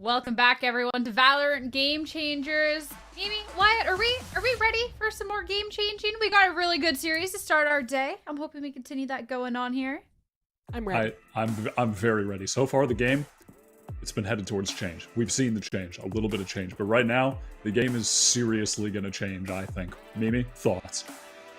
Welcome back, everyone, to Valorant Game Changers. Amy, Wyatt, are we ready for some more game changing? We got a really good series to start our day. I'm hoping we continue that going on here. I'm ready. I'm very ready. So far, the game, it's been headed towards change. We've seen the change, a little bit of change, but right now, the game is seriously going to change, I think. Mimi, thoughts?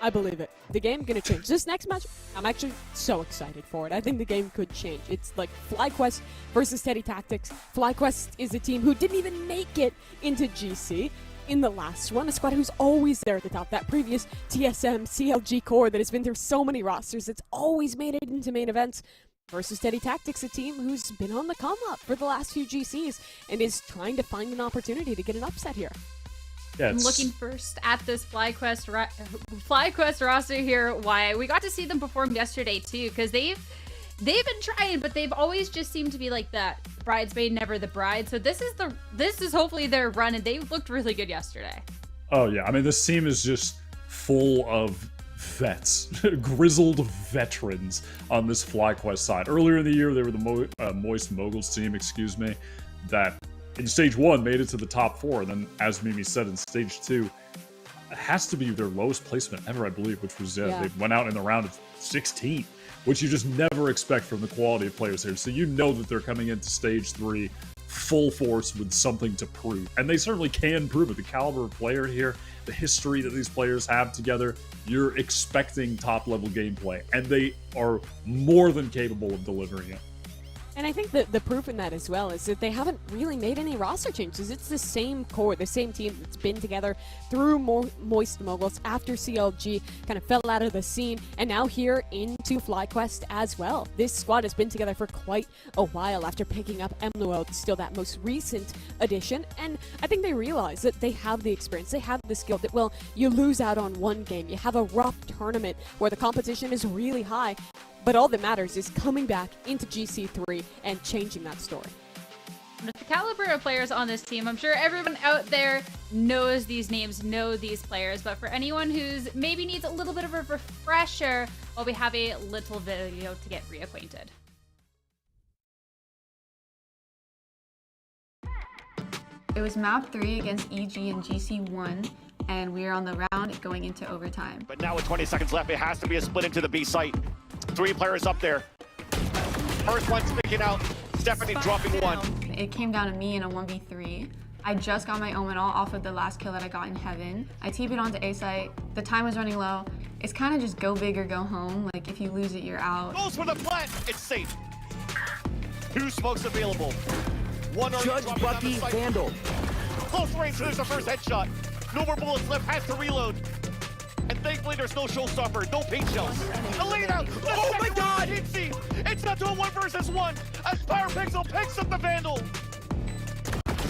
I believe it. The game gonna change. This next match, I'm actually so excited for it. I think the game could change. It's like FlyQuest versus Teddy Tactics. FlyQuest is a team who didn't even make it into GC in the last one. A squad who's always there at the top. That previous TSM, CLG core that has been through so many rosters. It's always made it into main events. Versus Teddy Tactics, a team who's been on the come up for the last few GCs and is trying to find an opportunity to get an upset here. Yeah, I'm looking first at this FlyQuest roster here. Why we got to see them perform yesterday too, because they've been trying, but they've always just seemed to be like that bridesmaid, never the bride. So this is hopefully their run, and they looked really good yesterday. Oh yeah, I mean this team is just full of vets, grizzled veterans on this FlyQuest side. Earlier in the year, they were the Moist Moguls team, that in Stage 1 made it to the top 4, and then, as Mimi said, in Stage 2, it has to be their lowest placement ever, I believe, which was, they went out in the round of 16, which you just never expect from the quality of players here. So you know that they're coming into Stage 3 full force with something to prove, and they certainly can prove it. The caliber of player here, the history that these players have together, you're expecting top-level gameplay, and they are more than capable of delivering it. And I think that the proof in that as well is that they haven't really made any roster changes. It's the same core, the same team that's been together through Moist Moguls after CLG kind of fell out of the scene, and now here into FlyQuest as well. This squad has been together for quite a while after picking up Emluo, still that most recent addition, and I think they realize that they have the experience, they have the skill that, well, you lose out on one game, you have a rough tournament where the competition is really high, but all that matters is coming back into GC3 and changing that story. With the caliber of players on this team, I'm sure everyone out there knows these names, know these players, but for anyone who's maybe needs a little bit of a refresher, well, we have a little video to get reacquainted. It was map 3 against EG and GC1, and we are on the round going into overtime. But now with 20 seconds left, it has to be a split into the B site. 3 players up there. First one sticking out, Stephanie dropping one. It came down to me in a 1v3. I just got my Omen all off of the last kill that I got in Heaven. I TP'd onto A site. The time was running low. It's kind of just go big or go home. Like, if you lose it, you're out. Goes for the plant, it's safe. 2 smokes available. One Judge Bucky Vandal. Close range, so there's the first headshot. No more bullets left, has to reload. And thankfully there's no showstopper, no paint shells. Elena! Oh my god! It's not to a 1 versus 1 as Pixel picks up the Vandal.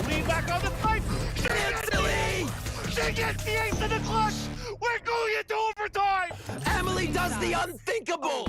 Lean back on the fight. She gets the ace in the clutch. We're going into overtime. Emily does the unthinkable!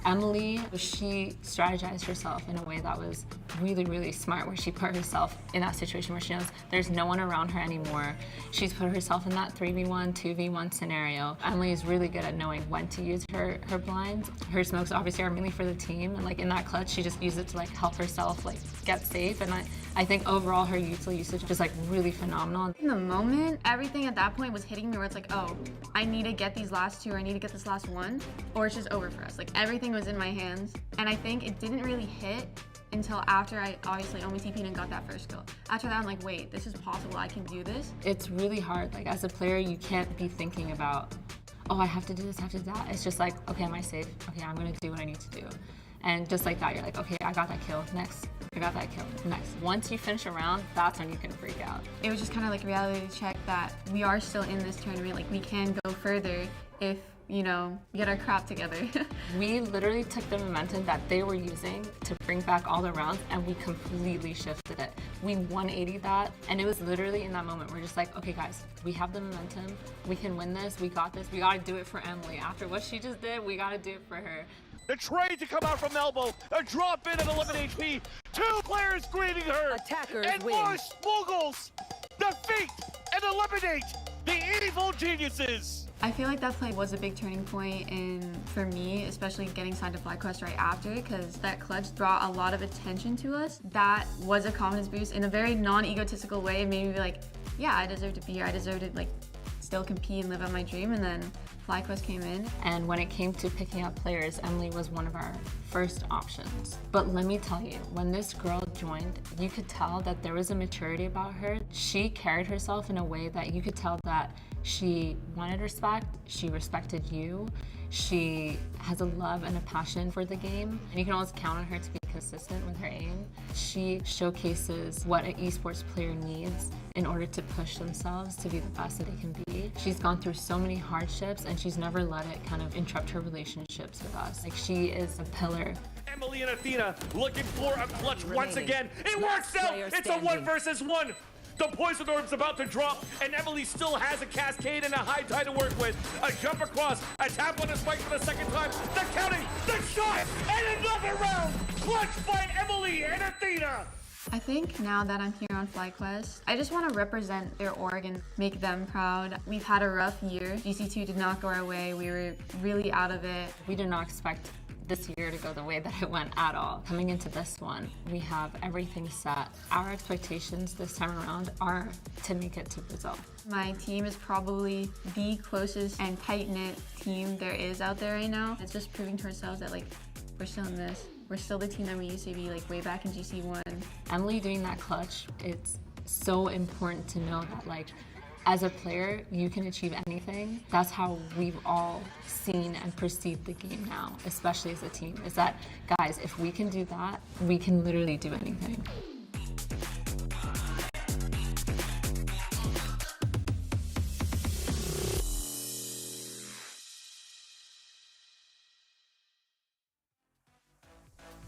Emily, she strategized herself in a way that was really, really smart, where she put herself in that situation where she knows there's no one around her anymore. She's put herself in that 3v1, 2v1 scenario. Emily is really good at knowing when to use her blinds. Her smokes obviously are mainly for the team, and like in that clutch, she just used it to like help herself like get safe. And I think overall her util usage is like really phenomenal. In the moment, everything at that point was hitting me where it's like, oh, I need to get these last 2, or I need to get this last 1, or it's just over for us. Like, everything was in my hands, and I think it didn't really hit until after I obviously only TP'd and got that first kill. After that, I'm like, wait, this is possible, I can do this. It's really hard. Like as a player, you can't be thinking about, oh, I have to do this, I have to do that. It's just like, okay, am I safe? Okay, I'm gonna do what I need to do. And just like that, you're like, okay, I got that kill, next. I got that kill, next. Once you finish a round, that's when you can freak out. It was just kind of like a reality check that we are still in this tournament, like we can go further if, you know, get our crap together. We literally took the momentum that they were using to bring back all the rounds, and we completely shifted it. We 180'd that, and it was literally in that moment we're just like, okay guys, we have the momentum, we can win this, we got this, we gotta do it for Emily. After what she just did, we gotta do it for her. The trade to come out from elbow, a drop in at 11 HP, 2 players greeting her. Attackers and win. Moist Moguls defeat and eliminate the evil geniuses. I feel like that play was a big turning point for me, especially getting signed to FlyQuest right after, because that clutch brought a lot of attention to us. That was a confidence boost in a very non-egotistical way. It made me be like, yeah, I deserve to be here. I deserve to like still compete and live out my dream. And then FlyQuest came in. And when it came to picking up players, Emily was one of our first options. But let me tell you, when this girl joined, you could tell that there was a maturity about her. She carried herself in a way that you could tell that she wanted respect, she respected you, she has a love and a passion for the game, and you can always count on her to be consistent with her aim. She showcases what an esports player needs in order to push themselves to be the best that they can be. She's gone through so many hardships and she's never let it kind of interrupt her relationships with us. Like, she is a pillar. Emily and Athena looking for a clutch once again. It works out! It's a 1 versus 1! The poison orb's about to drop, and Emily still has a cascade and a high tide to work with. A jump across, a tap on the spike for the second time, the counting, the shot, and another round! Clutch by Emily and Athena! I think now that I'm here on FlyQuest, I just want to represent their org and make them proud. We've had a rough year. GC2 did not go our way. We were really out of it. We did not expect this year to go the way that it went at all. Coming into this one, we have everything set. Our expectations this time around are to make it to Brazil. My team is probably the closest and tight-knit team there is out there right now. It's just proving to ourselves that like we're still in this. We're still the team that we used to be like way back in GC1. Emily doing that clutch, it's so important to know that like as a player, you can achieve anything. That's how we've all seen and perceived the game now, especially as a team, is that, guys, if we can do that, we can literally do anything.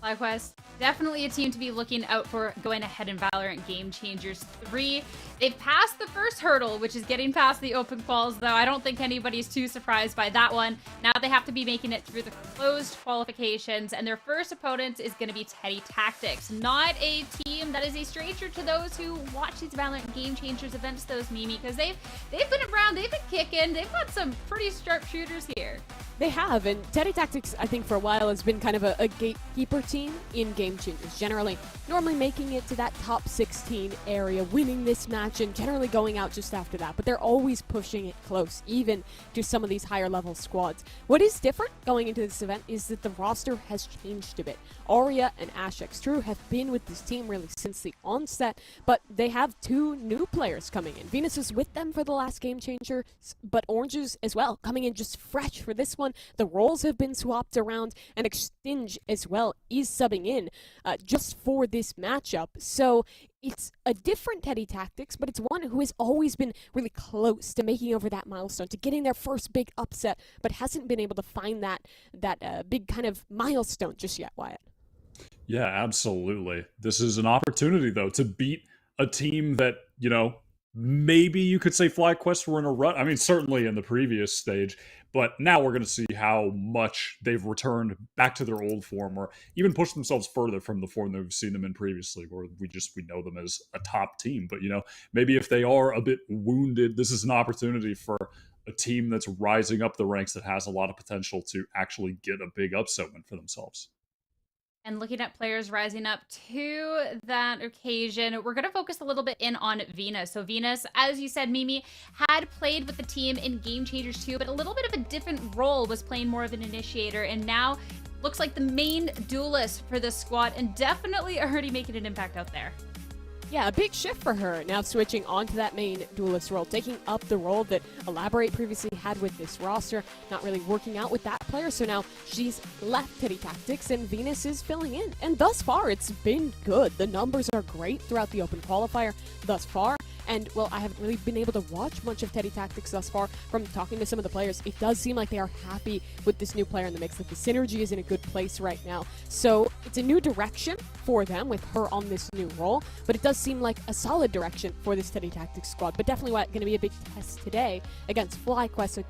FlyQuest, definitely a team to be looking out for going ahead in Valorant Game Changers 3. They've passed the first hurdle, which is getting past the open quals, though I don't think anybody's too surprised by that one. Now they have to be making it through the closed qualifications, and their first opponent is going to be Teddy Tactics. Not a team that is a stranger to those who watch these Valorant Game Changers events, those Mimi, because they've been around, they've been kicking, they've got some pretty sharp shooters here. They have, and Teddy Tactics, I think for a while, has been kind of a gatekeeper team in Game Changers. Generally, normally making it to that top 16 area, winning this match, and generally going out just after that. But they're always pushing it close, even to some of these higher level squads. What is different going into this event is that the roster has changed a bit. Aria and Ashex True have been with this team really since the onset, but they have 2 new players coming in. Venus was with them for the last Game Changer, but Oranges as well, coming in just fresh for this one. The roles have been swapped around, and Extinge as well is subbing in just for this matchup. So it's a different Teddy Tactics, but it's one who has always been really close to making over that milestone, to getting their first big upset, but hasn't been able to find that big kind of milestone just yet, Wyatt. Yeah, absolutely. This is an opportunity, though, to beat a team that, you know, maybe you could say FlyQuest were in a rut. I mean, certainly in the previous stage, but now we're going to see how much they've returned back to their old form, or even pushed themselves further from the form that we've seen them in previously, where we know them as a top team. But, you know, maybe if they are a bit wounded, this is an opportunity for a team that's rising up the ranks that has a lot of potential to actually get a big upset win for themselves. And looking at players rising up to that occasion, we're going to focus a little bit in on Venus. So Venus, as you said, Mimi, had played with the team in Game Changers 2, but a little bit of a different role, was playing more of an initiator, and now looks like the main duelist for this squad, and definitely already making an impact out there. Yeah, a big shift for her, now switching onto that main duelist role, taking up the role that Elaborate previously had with this roster, not really working out with that player, so now she's left Teddy Tactics and Venus is filling in. And thus far, it's been good. The numbers are great throughout the Open Qualifier thus far. And, well, I haven't really been able to watch much of Teddy Tactics thus far. From talking to some of the players, it does seem like they are happy with this new player in the mix, that the synergy is in a good place right now. So it's a new direction for them with her on this new role, but it does seem like a solid direction for this Teddy Tactics squad. But definitely going to be a big test today against FlyQuest,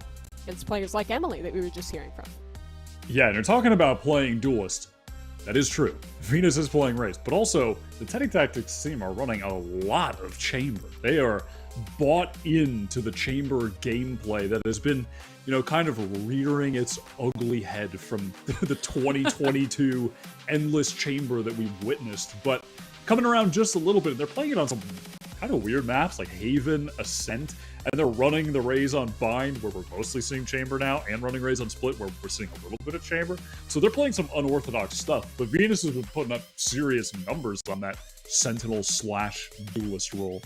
against players like Emily that we were just hearing from. Yeah, and you're talking about playing duelist. That is true. Venus is playing race, but also the Teddy Tactics team are running a lot of chamber. They are bought into the chamber gameplay that has been, you know, kind of rearing its ugly head from the 2022 endless chamber that we've witnessed, but coming around just a little bit. They're playing it on some kind of weird maps like Haven, Ascent, and they're running the Rays on Bind, where we're mostly seeing chamber now, and running Rays on Split, where we're seeing a little bit of chamber. So they're playing some unorthodox stuff, but Venus has been putting up serious numbers on that Sentinel / duelist role.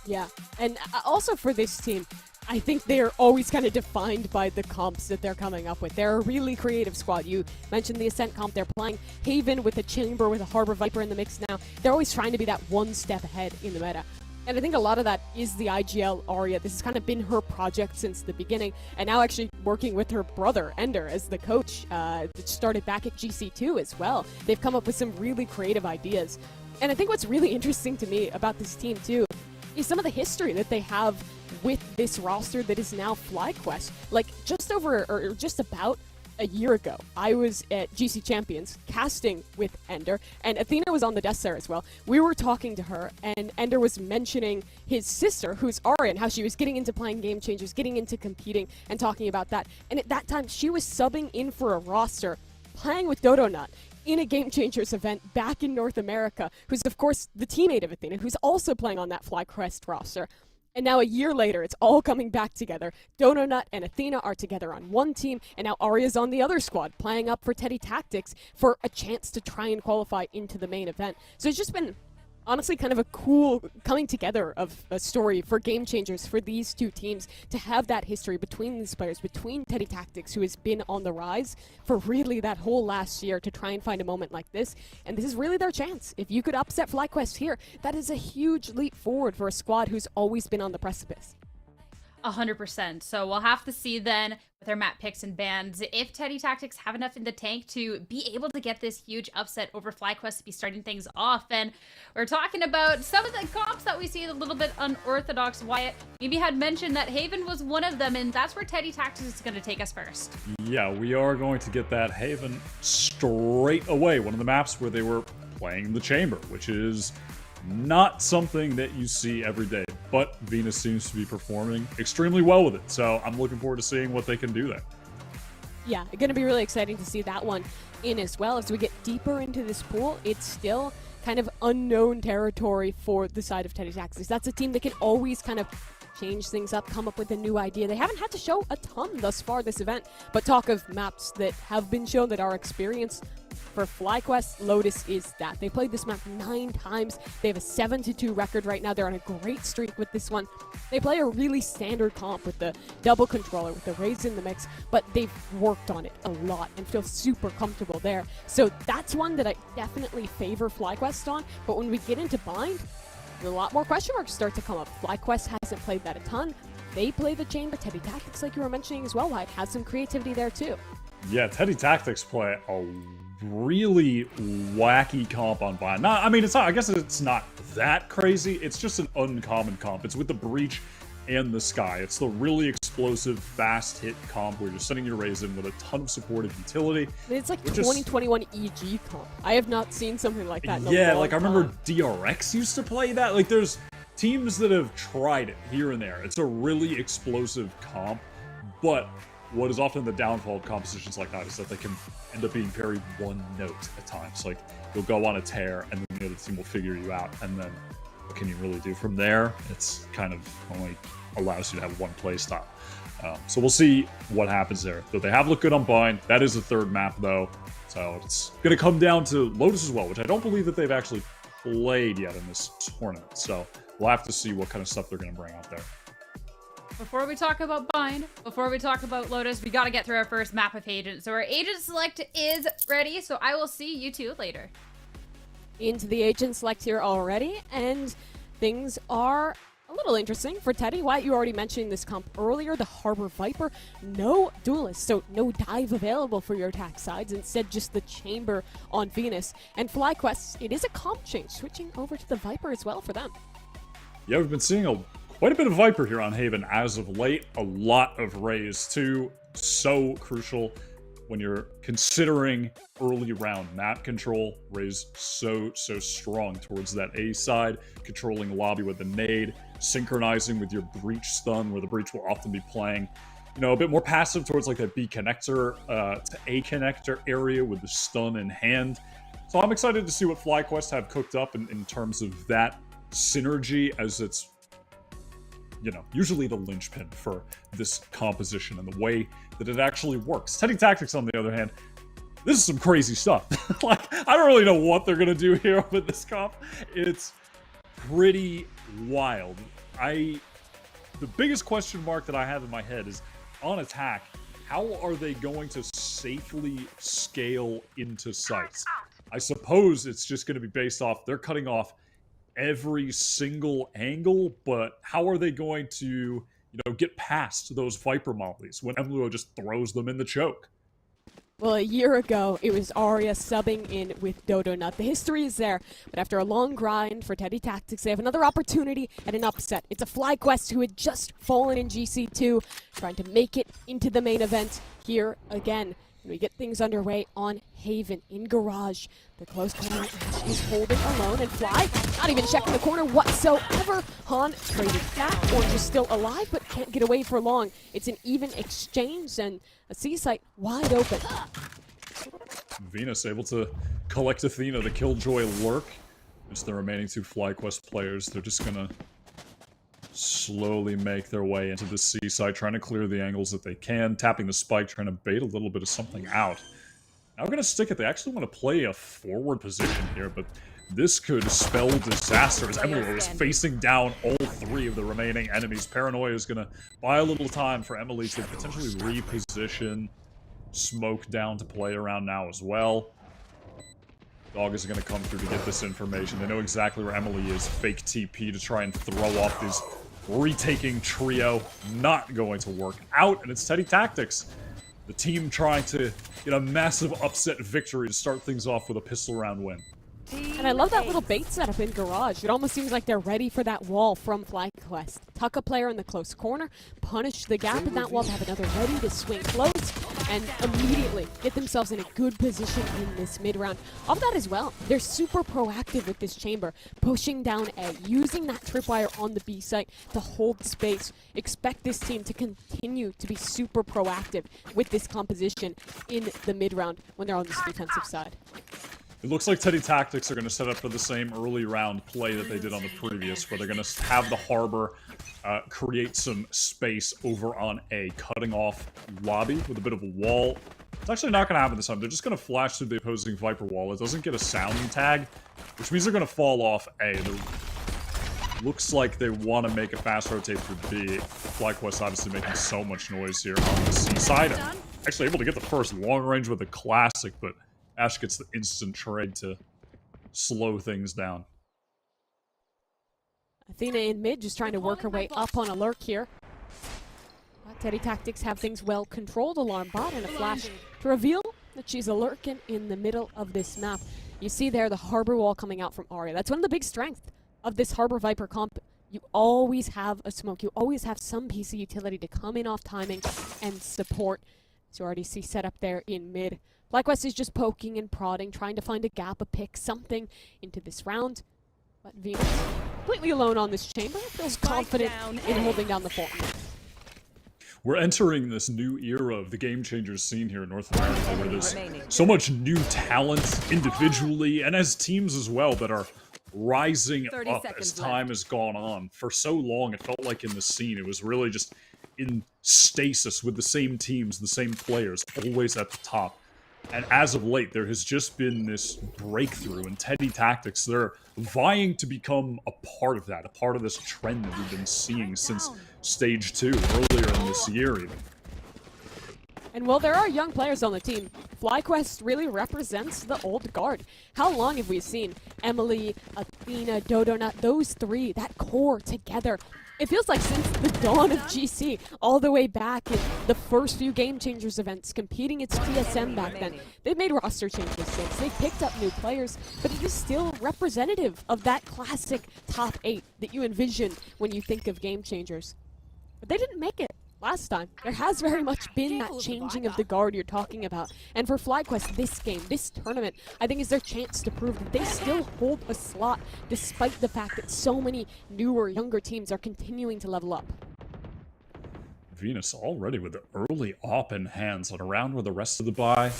Yeah, and also for this team, I think they're always kind of defined by the comps that they're coming up with. They're a really creative squad. You mentioned the Ascent comp. They're playing Haven with a Chamber with a Harbor Viper in the mix now. They're always trying to be that one step ahead in the meta. And I think a lot of that is the IGL Aria. This has kind of been her project since the beginning, and now actually working with her brother, Ender, as the coach. It started back at GC2 as well. They've come up with some really creative ideas. And I think what's really interesting to me about this team, too, is some of the history that they have with this roster that is now FlyQuest. Like, just over, or just about a year ago, I was at GC Champions casting with Ender, and Athena was on the desk there as well. We were talking to her, and Ender was mentioning his sister, who's Aria, and how she was getting into playing Game Changers, getting into competing, and talking about that. And at that time, she was subbing in for a roster, playing with Dodonut in a Game Changers event back in North America, who's of course the teammate of Athena, who's also playing on that FlyQuest roster. And now a year later, it's all coming back together. Donut and Athena are together on one team, and now Arya's on the other squad, playing up for Teddy Tactics for a chance to try and qualify into the main event. So it's just been, honestly, kind of a cool coming together of a story for Game Changers for these two teams to have that history between these players, between Teddy Tactics, who has been on the rise for really that whole last year, to try and find a moment like this. And this is really their chance. If you could upset FlyQuest here, that is a huge leap forward for a squad who's always been on the precipice. 100%. So we'll have to see then with our map picks and bans if Teddy Tactics have enough in the tank to be able to get this huge upset over FlyQuest to be starting things off. And we're talking about some of the comps that we see a little bit unorthodox. Wyatt maybe had mentioned that Haven was one of them, and that's where Teddy Tactics is going to take us first. Yeah, we are going to get that Haven straight away. One of the maps where they were playing the chamber, which is not something that you see every day, but Venus seems to be performing extremely well with it. So I'm looking forward to seeing what they can do there. Yeah, it's going to be really exciting to see that one in as well. As we get deeper into this pool, it's still kind of unknown territory for the side of Teddy Tactics. That's a team that can always kind of change things up, come up with a new idea. They haven't had to show a ton thus far this event, but talk of maps that have been shown that are experienced. For FlyQuest, Lotus is that. They played this map 9 times. They have a 7-2 record right now. They're on a great streak with this one. They play a really standard comp with the double controller, with the Rays in the mix, but they've worked on it a lot and feel super comfortable there. So that's one that I definitely favor FlyQuest on, but when we get into Bind, a lot more question marks start to come up. FlyQuest hasn't played that a ton. They play the chamber. Teddy Tactics, like you were mentioning as well, Wyatt, has some creativity there too. Yeah, Teddy Tactics play a really wacky comp on Bind. Not, I mean, it's not, I guess it's not that crazy. It's just an uncommon comp. It's with the Breach and the Sky. It's the really explosive, fast hit comp where you're sending your Rays in with a ton of supportive utility. It's like 2021 EG comp. I have not seen something like that in a yeah, long like I remember time. DRX used to play that. Like there's teams that have tried it here and there. It's a really explosive comp, but what is often the downfall of compositions like that is that they can end up being very one note at times. Like you'll go on a tear and then the other team will figure you out, and then what can you really do from there? It's kind of only allows you to have one play style. So we'll see what happens there. But they have looked good on Bind. That is the third map though. So it's going to come down to Lotus as well, which I don't believe that they've actually played yet in this tournament. So we'll have to see what kind of stuff they're going to bring out there. Before we talk about Bind, before we talk about Lotus, we got to get through our first map of Agent. So our Agent Select is ready, so I will see you two later. Into the Agent Select here already, and things are a little interesting for Teddy. Wyatt, you already mentioned this comp earlier, the Harbor Viper. No Duelist, so no dive available for your attack sides, instead just the Chamber on Venus. And FlyQuest, it is a comp change, switching over to the Viper as well for them. Yeah, we've been seeing quite a bit of Viper here on Haven as of late. A lot of Rays too. So crucial. when you're considering early round map control. Ray's so strong towards that A side, controlling lobby with the nade, synchronizing with your breach stun, where the breach will often be playing, you know, a bit more passive towards like that B connector to A connector area with the stun in hand. So I'm excited to see what FlyQuest have cooked up in terms of that synergy, as it's, you know, usually the linchpin for this composition and the way that it actually works. Teddy Tactics, on the other hand, this is some crazy stuff. Like, I don't really know what they're gonna do here with this comp. It's pretty wild. The biggest question mark that I have in my head is, on attack, how are they going to safely scale into sites? I suppose it's just going to be based off, they're cutting off every single angle, but how are they going to, you know, get past those Viper mollies when Emluo just throws them in the choke? Well, a year ago, it was Arya subbing in with DoDoNut. The history is there, but after a long grind for Teddy Tactics, they have another opportunity at an upset. It's a FlyQuest who had just fallen in GC2, trying to make it into the main event here again. And we get things underway on Haven in Garage. The close corner is holding alone, and Fly not even checking the corner whatsoever. Han traded back. Orange is still alive, but can't get away for long. It's an even exchange, and a C site wide open. Venus able to collect Athena. The Killjoy lurk. Just the remaining two FlyQuest players. They're just gonna slowly make their way into the C side, trying to clear the angles that they can, tapping the spike, trying to bait a little bit of something out. Now we're going to stick it. They actually want to play a forward position here, but this could spell disaster as Emily is facing down all three of the remaining enemies. Paranoia is going to buy a little time for Emily to potentially reposition. Smoke down to play around now as well. Dog is going to come through to get this information. They know exactly where Emily is. Fake TP to try and throw off this retaking trio. Not going to work out, and it's Teddy Tactics. The team trying to get a massive upset victory to start things off with a pistol round win. And I love that little bait setup in Garage. It almost seems like they're ready for that wall from FlyQuest. Tuck a player in the close corner, punish the gap in that wall to have another ready to swing close, and immediately get themselves in a good position in this mid-round. Of that as well, they're super proactive with this chamber, pushing down A, using that tripwire on the B site to hold space. Expect this team to continue to be super proactive with this composition in the mid-round when they're on this defensive side. It looks like Teddy Tactics are going to set up for the same early round play that they did on the previous, where they're going to have the Harbor create some space over on A, cutting off lobby with a bit of a wall. It's actually not going to happen this time. They're just going to flash through the opposing Viper wall. It doesn't get a sound tag, which means they're going to fall off A. Looks like they want to make a fast rotate through B. FlyQuest obviously making so much noise here on the C side. Actually able to get the first long range with the classic, but Ash gets the instant trade to slow things down. Athena in mid, just trying to work her way up on a lurk here. Teddy Tactics have things well controlled. Alarm bot and a flash to reveal that she's a lurking in the middle of this map. You see there the Harbor wall coming out from Arya. That's one of the big strengths of this Harbor Viper comp. You always have a smoke. You always have some piece of utility to come in off timing and support. So you already see set up there in mid. FlyQuest is just poking and prodding, trying to find a gap, a pick, something into this round. But Venus, completely alone on this chamber, feels confident in holding down the fort. We're entering this new era of the Game Changers scene here in North America, where there's so much new talent individually and as teams as well that are rising up as time has gone on. For so long, it felt like in the scene, it was really just in stasis with the same teams, the same players, always at the top. And as of late, there has just been this breakthrough, and Teddy Tactics, they're vying to become a part of that, a part of this trend that we've been seeing since Stage 2, earlier in this year even. And while there are young players on the team, FlyQuest really represents the old guard. How long have we seen Emily, Athena, DoDoNut, those three, that core together? It feels like since the dawn of GC, all the way back in the first few Game Changers events, competing its TSM back then. They've made roster changes since, they've picked up new players, but it is still representative of that classic top 8 that you envision when you think of Game Changers. But they didn't make it. last time. There has very much been that changing of the guard you're talking about. And for FlyQuest, this game, this tournament, I think is their chance to prove that they still hold a slot despite the fact that so many newer, younger teams are continuing to level up. Venus already with the early op in hands on a round where the rest of the buy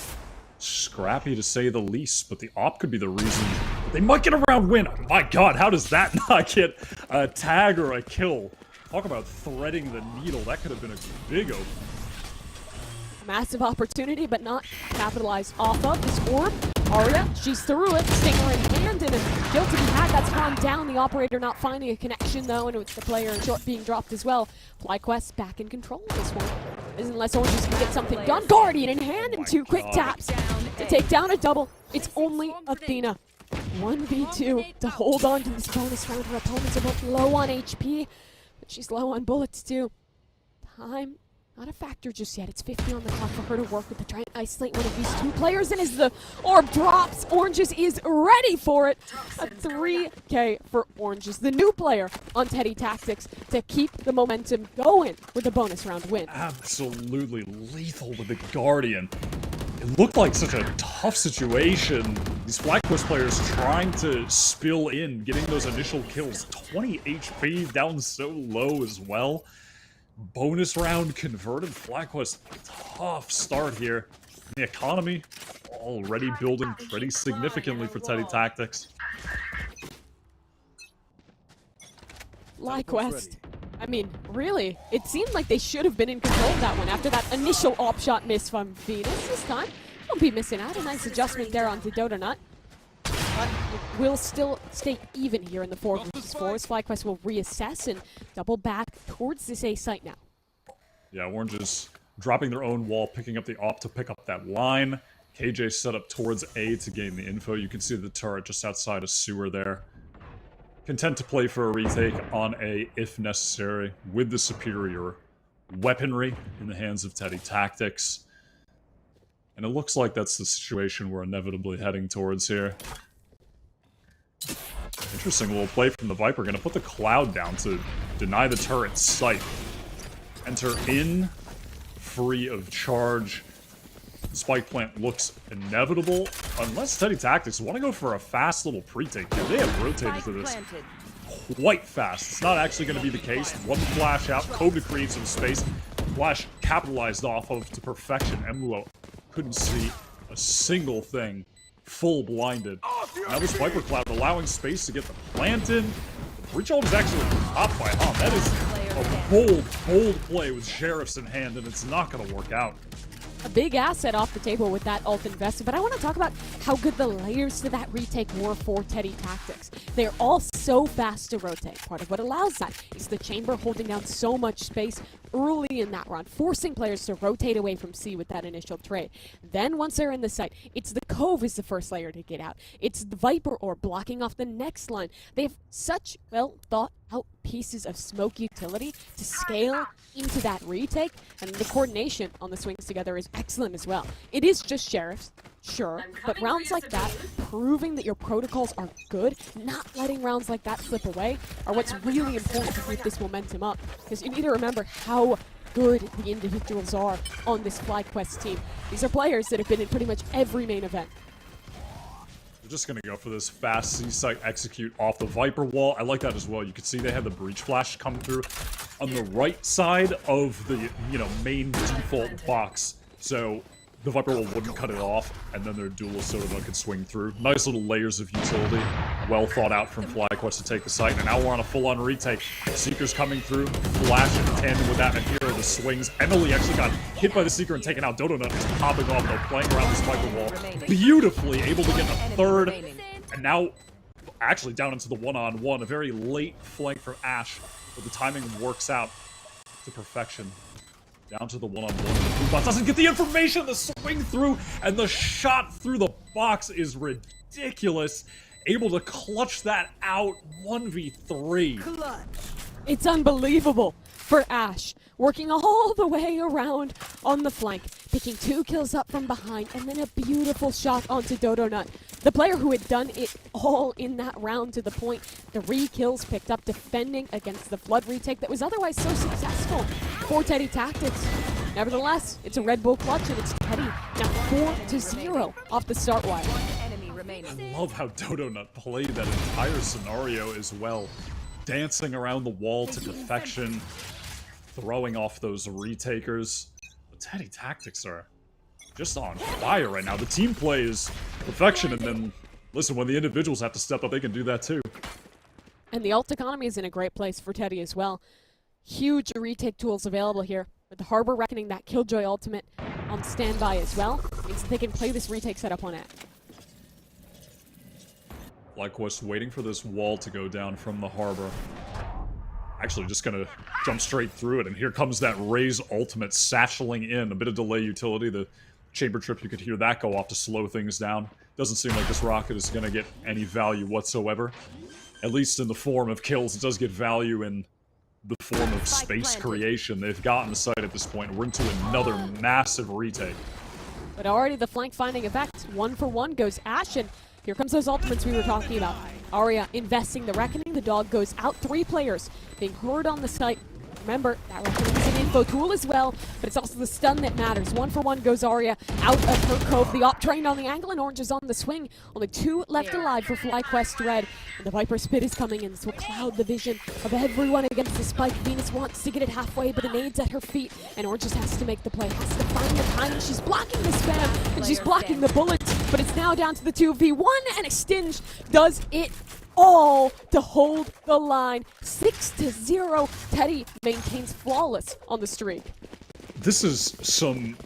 scrappy to say the least, but the op could be the reason they might get a round win. Oh my god, how does that not get a tag or a kill? Talk about threading the needle. That could have been a big open. Massive opportunity, but not capitalized off of. This orb, Arya, she's through it, Stinger in hand, and a kill to be had. That's gone down. The operator not finding a connection, though, and with the player in short being dropped as well. FlyQuest back in control of this one. Unless Oranges can get something done. Guardian in hand and two quick taps to take down a double. It's only Athena. 1v2 to hold on to this bonus round. Her opponents are both low on HP, but she's low on bullets, too. Time not a factor just yet. It's 50 on the clock for her to work with to try and isolate one of these two players. And as the orb drops, Oranges is ready for it. A 3K for Oranges, the new player on Teddy Tactics, to keep the momentum going with a bonus round win. Absolutely lethal with the Guardian. It looked like such a tough situation. These FlyQuest players trying to spill in, getting those initial kills. 20 HP, down so low as well. Bonus round converted. FlyQuest, tough start here. The economy already building pretty significantly for Teddy Tactics. FlyQuest. I mean, really, it seemed like they should have been in control of that one after that initial op shot miss from Venus. This time, won't be missing out. A nice adjustment there onto Donut. But it will still stay even here in the 4 versus 4s. FlyQuest will reassess and double back towards this A site now. Yeah, Oranges dropping their own wall, picking up the op to pick up that line. KJ set up towards A to gain the info. You can see the turret just outside of sewer there. Content to play for a retake on A if necessary, with the superior weaponry in the hands of Teddy Tactics. And it looks like that's the situation we're inevitably heading towards here. Interesting little play from the Viper. Gonna put the Cloud down to deny the turret's sight. Enter in, free of charge. Spike plant looks inevitable, unless Teddy Tactics want to go for a fast little pre-take here. They have rotated to this quite fast. It's not actually going to be the case. One flash out, Cobra creates some space. Flash capitalized off of to perfection. Emulo couldn't see a single thing. Full blinded. Now this Viper Cloud allowing space to get the plant in. The breach ult is actually popped by Hom. That is a bold, bold play with Sheriffs in hand, and it's not going to work out. A big asset off the table with that ult invested, but I want to talk about how good the layers to that retake were for Teddy Tactics. They're all so fast to rotate. Part of what allows that is the chamber holding down so much space early in that round, forcing players to rotate away from C with that initial trade. Then once they're in the site, it's the Cove is the first layer to get out. It's the Viper Orb blocking off the next line. They have such well thought out pieces of smoke utility to scale into that retake, and the coordination on the swings together is excellent as well. It is just Sheriffs, sure, but rounds like that, proving that your protocols are good, not letting rounds like that slip away, are what's really important to keep this momentum up. Because you need to remember how good the individuals are on this FlyQuest team. These are players that have been in pretty much every main event. They're just going to go for this fast C-site execute off the Viper wall. I like that as well. You can see they had the breach flash come through on the right side of the, main default box. So the Viper wall wouldn't cut it off, and then their duelist Soda could swing through. Nice little layers of utility. Well thought out from FlyQuest to take the site. And now we're on a full-on retake. Seeker's coming through. Flash in tandem with that, and here are the swings. Emily actually got hit by the Seeker and taken out. Donut is popping off, though, playing around this Viper wall. Beautifully able to get a third. And now actually down into the one-on-one. A very late flank from Ash, but the timing works out to perfection. Down to the one-on-one. Bot doesn't get the information, the swing through, and the shot through the box is ridiculous. Able to clutch that out 1v3. It's unbelievable for Ash. working all the way around on the flank, picking 2 kills up from behind, and then a beautiful shot onto Dodonut. The player who had done it all in that round to the point, 3 kills picked up defending against the Flood retake that was otherwise so successful for Teddy Tactics. Nevertheless, it's a Red Bull clutch and it's Teddy now 4-0 off the start wire. I love how Dodonut played that entire scenario as well. Dancing around the wall to perfection, throwing off those retakers. But Teddy Tactics are just on fire right now. The team play is perfection, and then, listen, when the individuals have to step up, they can do that too. And the ult economy is in a great place for Teddy as well. Huge retake tools available here, with the Harbor Reckoning, that Killjoy ultimate on standby as well. Means that they can play this retake setup on it. FlyQuest waiting for this wall to go down from the Harbor. Actually just gonna jump straight through it, and here comes that Raze ultimate satcheling in. A bit of delay utility, the chamber trip, you could hear that go off to slow things down. Doesn't seem like this rocket is gonna get any value whatsoever. At least in the form of kills, it does get value in the form of space creation. They've gotten the site at this point. We're into another massive retake. But already the flank finding effect. 1 for 1 goes Ash, and here comes those ultimates we were talking about. Arya investing the Reckoning. The dog goes out. 3 players being heard on the site. Remember, that Reckoning is an info tool as well, but it's also the stun that matters. 1 for 1 goes Arya out of her cove. The op trained on the angle, and Orange is on the swing. Only 2 left alive for FlyQuest Red. And the Viper Spit is coming in. This will cloud the vision of everyone against the spike. Venus wants to get it halfway, but a nade's at her feet. And Orange just has to make the play, has to find the timing. She's blocking the spam, and she's blocking the bullets. But it's now down to the 2v1, and Extinge does it all to hold the line. 6-0. Teddy maintains flawless on the streak. This is some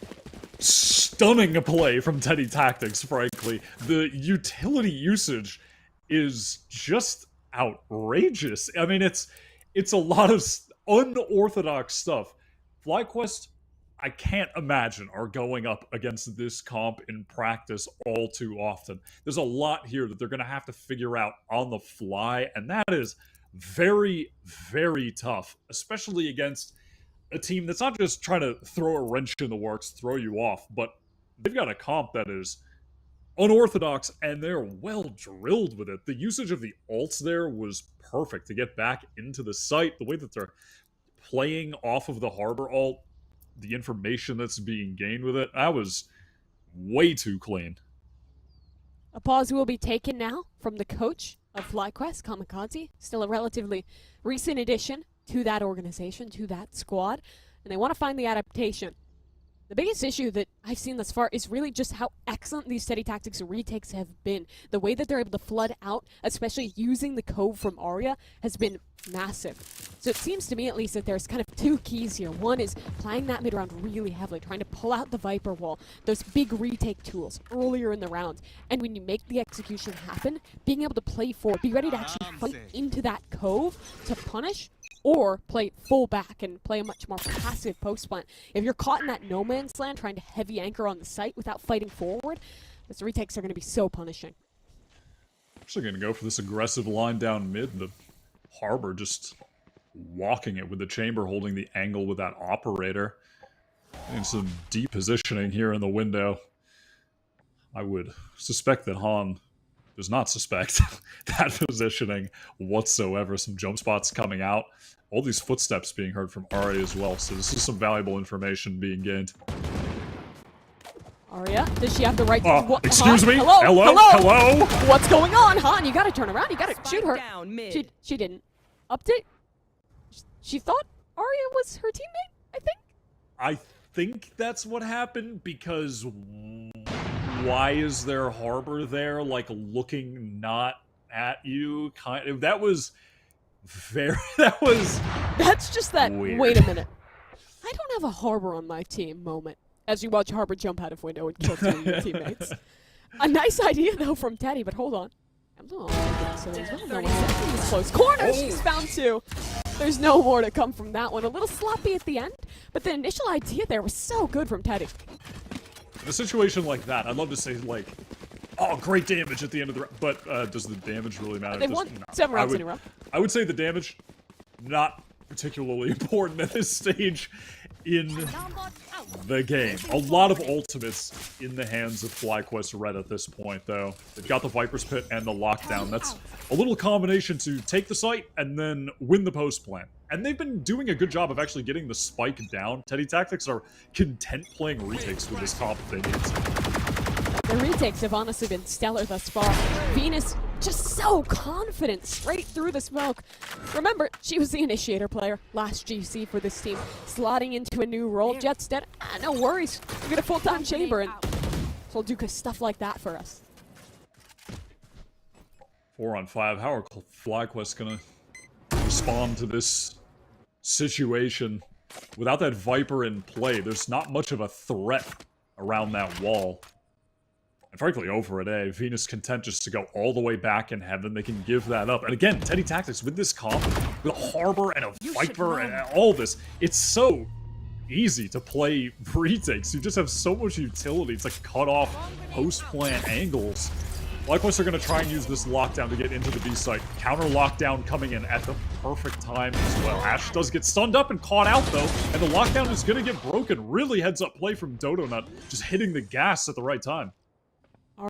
stunning play from Teddy Tactics, frankly. The utility usage is just outrageous. I mean, it's a lot of unorthodox stuff. FlyQuest, I can't imagine, are going up against this comp in practice all too often. There's a lot here that they're going to have to figure out on the fly, and that is very, very tough, especially against a team that's not just trying to throw a wrench in the works, throw you off, but they've got a comp that is unorthodox, and they're well drilled with it. The usage of the ults there was perfect to get back into the site. The way that they're playing off of the Harbor ult, the information that's being gained with it, that was way too clean. A pause will be taken now from the coach of FlyQuest, Kamikaze. Still a relatively recent addition to that organization, to that squad, and they want to find the adaptation. The biggest issue that I've seen thus far is really just how excellent these Teddy Tactics retakes have been. The way that they're able to flood out, especially using the cove from Arya, has been massive. So it seems to me at least that there's kind of 2 keys here. One is playing that mid round really heavily, trying to pull out the Viper wall, those big retake tools earlier in the round. And when you make the execution happen, being able to play forward, be ready to actually fight into that cove to punish, or play full back and play a much more passive post plant. If you're caught in that no man's land trying to heavy anchor on the site without fighting forward, those retakes are going to be so punishing. Actually going to go for this aggressive line down mid. The Harbor just walking it with the chamber, holding the angle with that operator. And some deep positioning here in the window. I would suspect that Han does not suspect that positioning whatsoever. Some jump spots coming out. All these footsteps being heard from Arya as well. So this is some valuable information being gained. Arya, does she have the right excuse me? Hello? Hello? Hello? Hello? What's going on, Han? You gotta turn around. You gotta shoot her. Down mid. She didn't. Update? She thought Arya was her teammate, I think? I think that's what happened, because why is there Harbor there, like, looking not at you? That was very... That's just that, weird. Wait a minute. I don't have a Harbor on my team moment. As you watch Harbor jump out of window and kill 2 of your teammates. A nice idea, though, from Teddy, but hold on. Close corner, she's found 2. There's no more to come from that one. A little sloppy at the end, but the initial idea there was so good from Teddy. In a situation like that, I'd love to say, like, oh, great damage at the end of the round. But does the damage really matter? They won 7 rounds in a row. I would say the damage, not particularly important at this stage in the game. A lot of ultimates in the hands of FlyQuest Red at this point, though. They've got the Viper's Pit and the Lockdown. That's a little combination to take the site and then win the post plant. And they've been doing a good job of actually getting the spike down. Teddy Tactics are content playing retakes with this comp if they need to. The retakes have honestly been stellar thus far. Venus just so confident straight through the smoke. Remember, she was the initiator player last GC for this team, slotting into a new role. Jets dead. No worries. We get a full-time chamber, and she'll do stuff like that for us. 4 on 5. How are FlyQuest gonna respond to this situation? Without that Viper in play, there's not much of a threat around that wall. And frankly, over at A, Venus content just to go all the way back in heaven. They can give that up. And again, Teddy Tactics with this comp, with a Harbor and a Viper and all this, it's so easy to play retakes. You just have so much utility to cut off post-plant angles. FlyQuest are going to try and use this lockdown to get into the B site. Counter lockdown coming in at the perfect time as well. Ash does get stunned up and caught out though, and the lockdown is going to get broken. Really heads up play from Dodonut, just hitting the gas at the right time.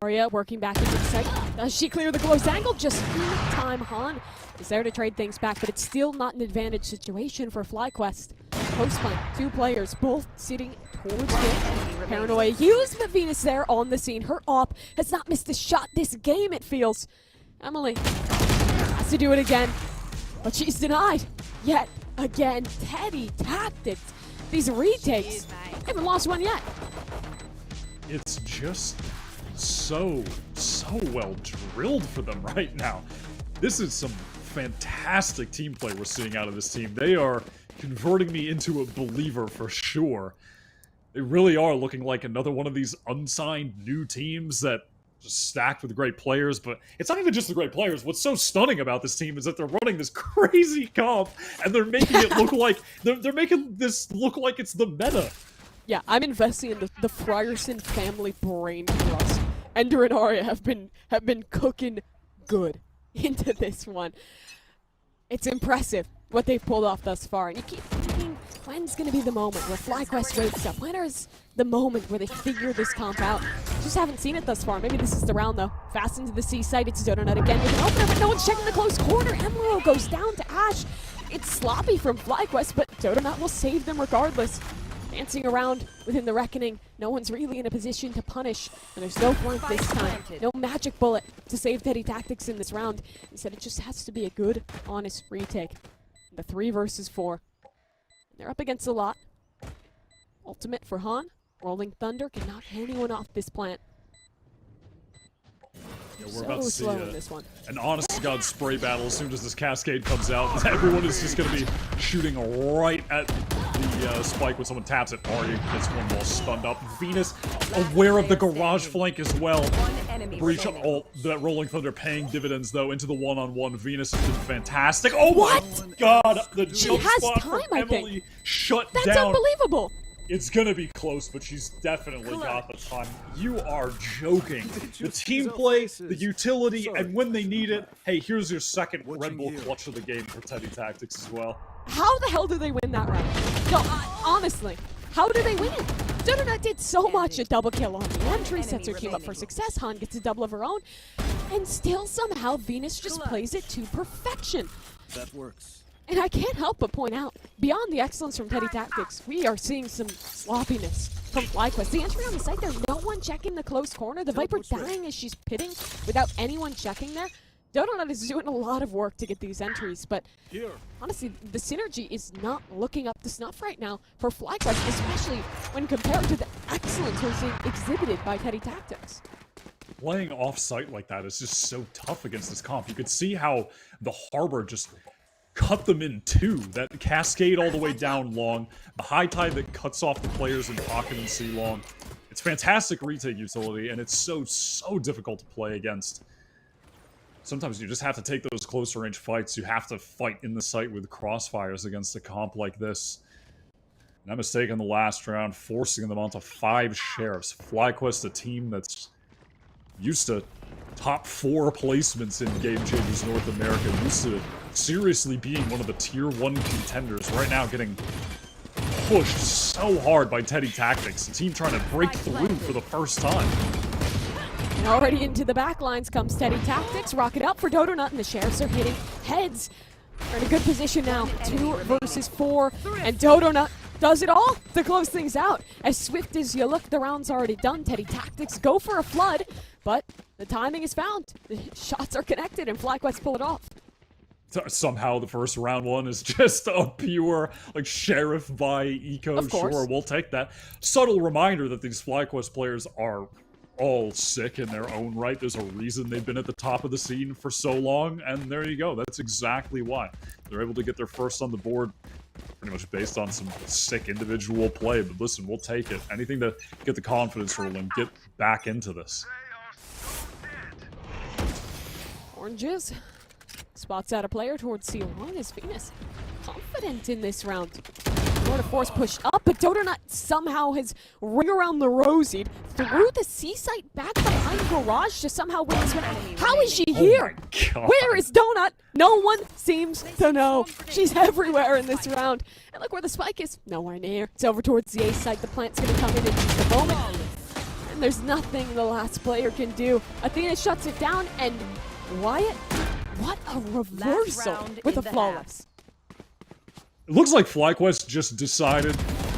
Arya working back into the site. Does she clear the close angle? Just in time. Han is there to trade things back, but it's still not an advantage situation for FlyQuest. Post-plant, 2 players, both sitting towards it. Paranoia used, but Venus there on the scene. Her op has not missed a shot this game, it feels. Emily has to do it again, but she's denied. Yet again, Teddy Tactics. These retakes, they haven't lost one yet. It's just so well drilled for them right now. This is some fantastic team play we're seeing out of this team. They are converting me into a believer for sure. They really are looking like another one of these unsigned new teams that just stacked with great players, but it's not even just the great players. What's so stunning about this team is that they're running this crazy comp and they're making it look like they're making this look like it's the meta. Yeah, I'm investing in the Frierson family brain trust. Ender and Arya have been cooking good into this one. It's impressive what they've pulled off thus far, and you keep thinking, when's gonna be the moment where FlyQuest wakes up? When is the moment where they figure this comp out? Just haven't seen it thus far. Maybe this is the round though. Fast into the C site, it's Donut again with an opener, but no one's checking the close corner. Emerald goes down to Ash. It's sloppy from FlyQuest, but Donut will save them regardless. Dancing around within the reckoning, no one's really in a position to punish, and there's no blunt this time. No magic bullet to save Teddy Tactics in this round. Instead, it just has to be a good, honest retake. The 3 versus 4. They're up against a lot. Ultimate for Han. Rolling Thunder can knock anyone off this plant. Yeah, we're about to see in this one. an honest-to-God spray battle as soon as this cascade comes out. Everyone is just going to be shooting right at the spike when someone taps it. Arya gets one while stunned up. Venus aware of the garage flank as well. Breach ult, that Rolling Thunder paying dividends though into the one-on-one. Venus has been fantastic. Oh my God! The jump spot from Emily shut down. That's unbelievable! It's gonna be close, but she's definitely got the time. You are joking. The team play, the utility, and when they need it, hey, here's your second Red Bull clutch of the game for Teddy Tactics as well. How the hell do they win that round? No, honestly, how do they win it? Donut did so much. A double kill on the entry, sets her team up for success. Han gets a double of her own, and still somehow Venus just plays it to perfection. That works. And I can't help but point out, beyond the excellence from Teddy Tactics, we are seeing some sloppiness from FlyQuest. The entry on the site, there's no one checking the close corner. The Viper dying as she's pitting without anyone checking there. Donut is doing a lot of work to get these entries, but honestly, the synergy is not looking up to snuff right now for FlyQuest, especially when compared to the excellence we're seeing exhibited by Teddy Tactics. Playing off-site like that is just so tough against this comp. You could see how the Harbor just cut them in 2. That cascade all the way down long. The high tide that cuts off the players in pocket and C long. It's fantastic retake utility, and it's so difficult to play against. Sometimes you just have to take those closer range fights. You have to fight in the site with crossfires against a comp like this. And that mistake in the last round, forcing them onto 5 sheriffs. FlyQuest, a team that's used to top 4 placements in Game Changers North America, used to seriously being one of the tier 1 contenders, right now getting pushed so hard by Teddy Tactics, the team trying to break through for the first time. And already into the back lines comes Teddy Tactics. Rocket up for DodoNut, and the Sheriffs are hitting heads. They're in a good position now. 2 versus 4, and DodoNut does it all to close things out. As swift as you look, the round's already done. Teddy Tactics go for a flood, but the timing is found. The shots are connected, and FlyQuest pull it off. Somehow the first round one is just a pure, like, Sheriff by eco. Of course. Sure, we'll take that. Subtle reminder that these FlyQuest players are all sick in their own right. There's a reason they've been at the top of the scene for so long, and there you go. That's exactly why. They're able to get their first on the board pretty much based on some sick individual play. But listen, we'll take it. Anything to get the confidence rolling, get back into this. Oranges spots out a player towards C1 as Venus confident in this round. Florida Force pushed up, but DodoNut somehow has ring around the rosied through the C site back behind Garage to somehow win this one. How is she here? God. Where is Donut? No one seems to know. She's everywhere in this round. And look where the spike is. Nowhere near. It's over towards the A site. The plant's going to come in just a moment. And there's nothing the last player can do. Athena shuts it down, and Wyatt, what a reversal with a flawless. It looks like FlyQuest just decided,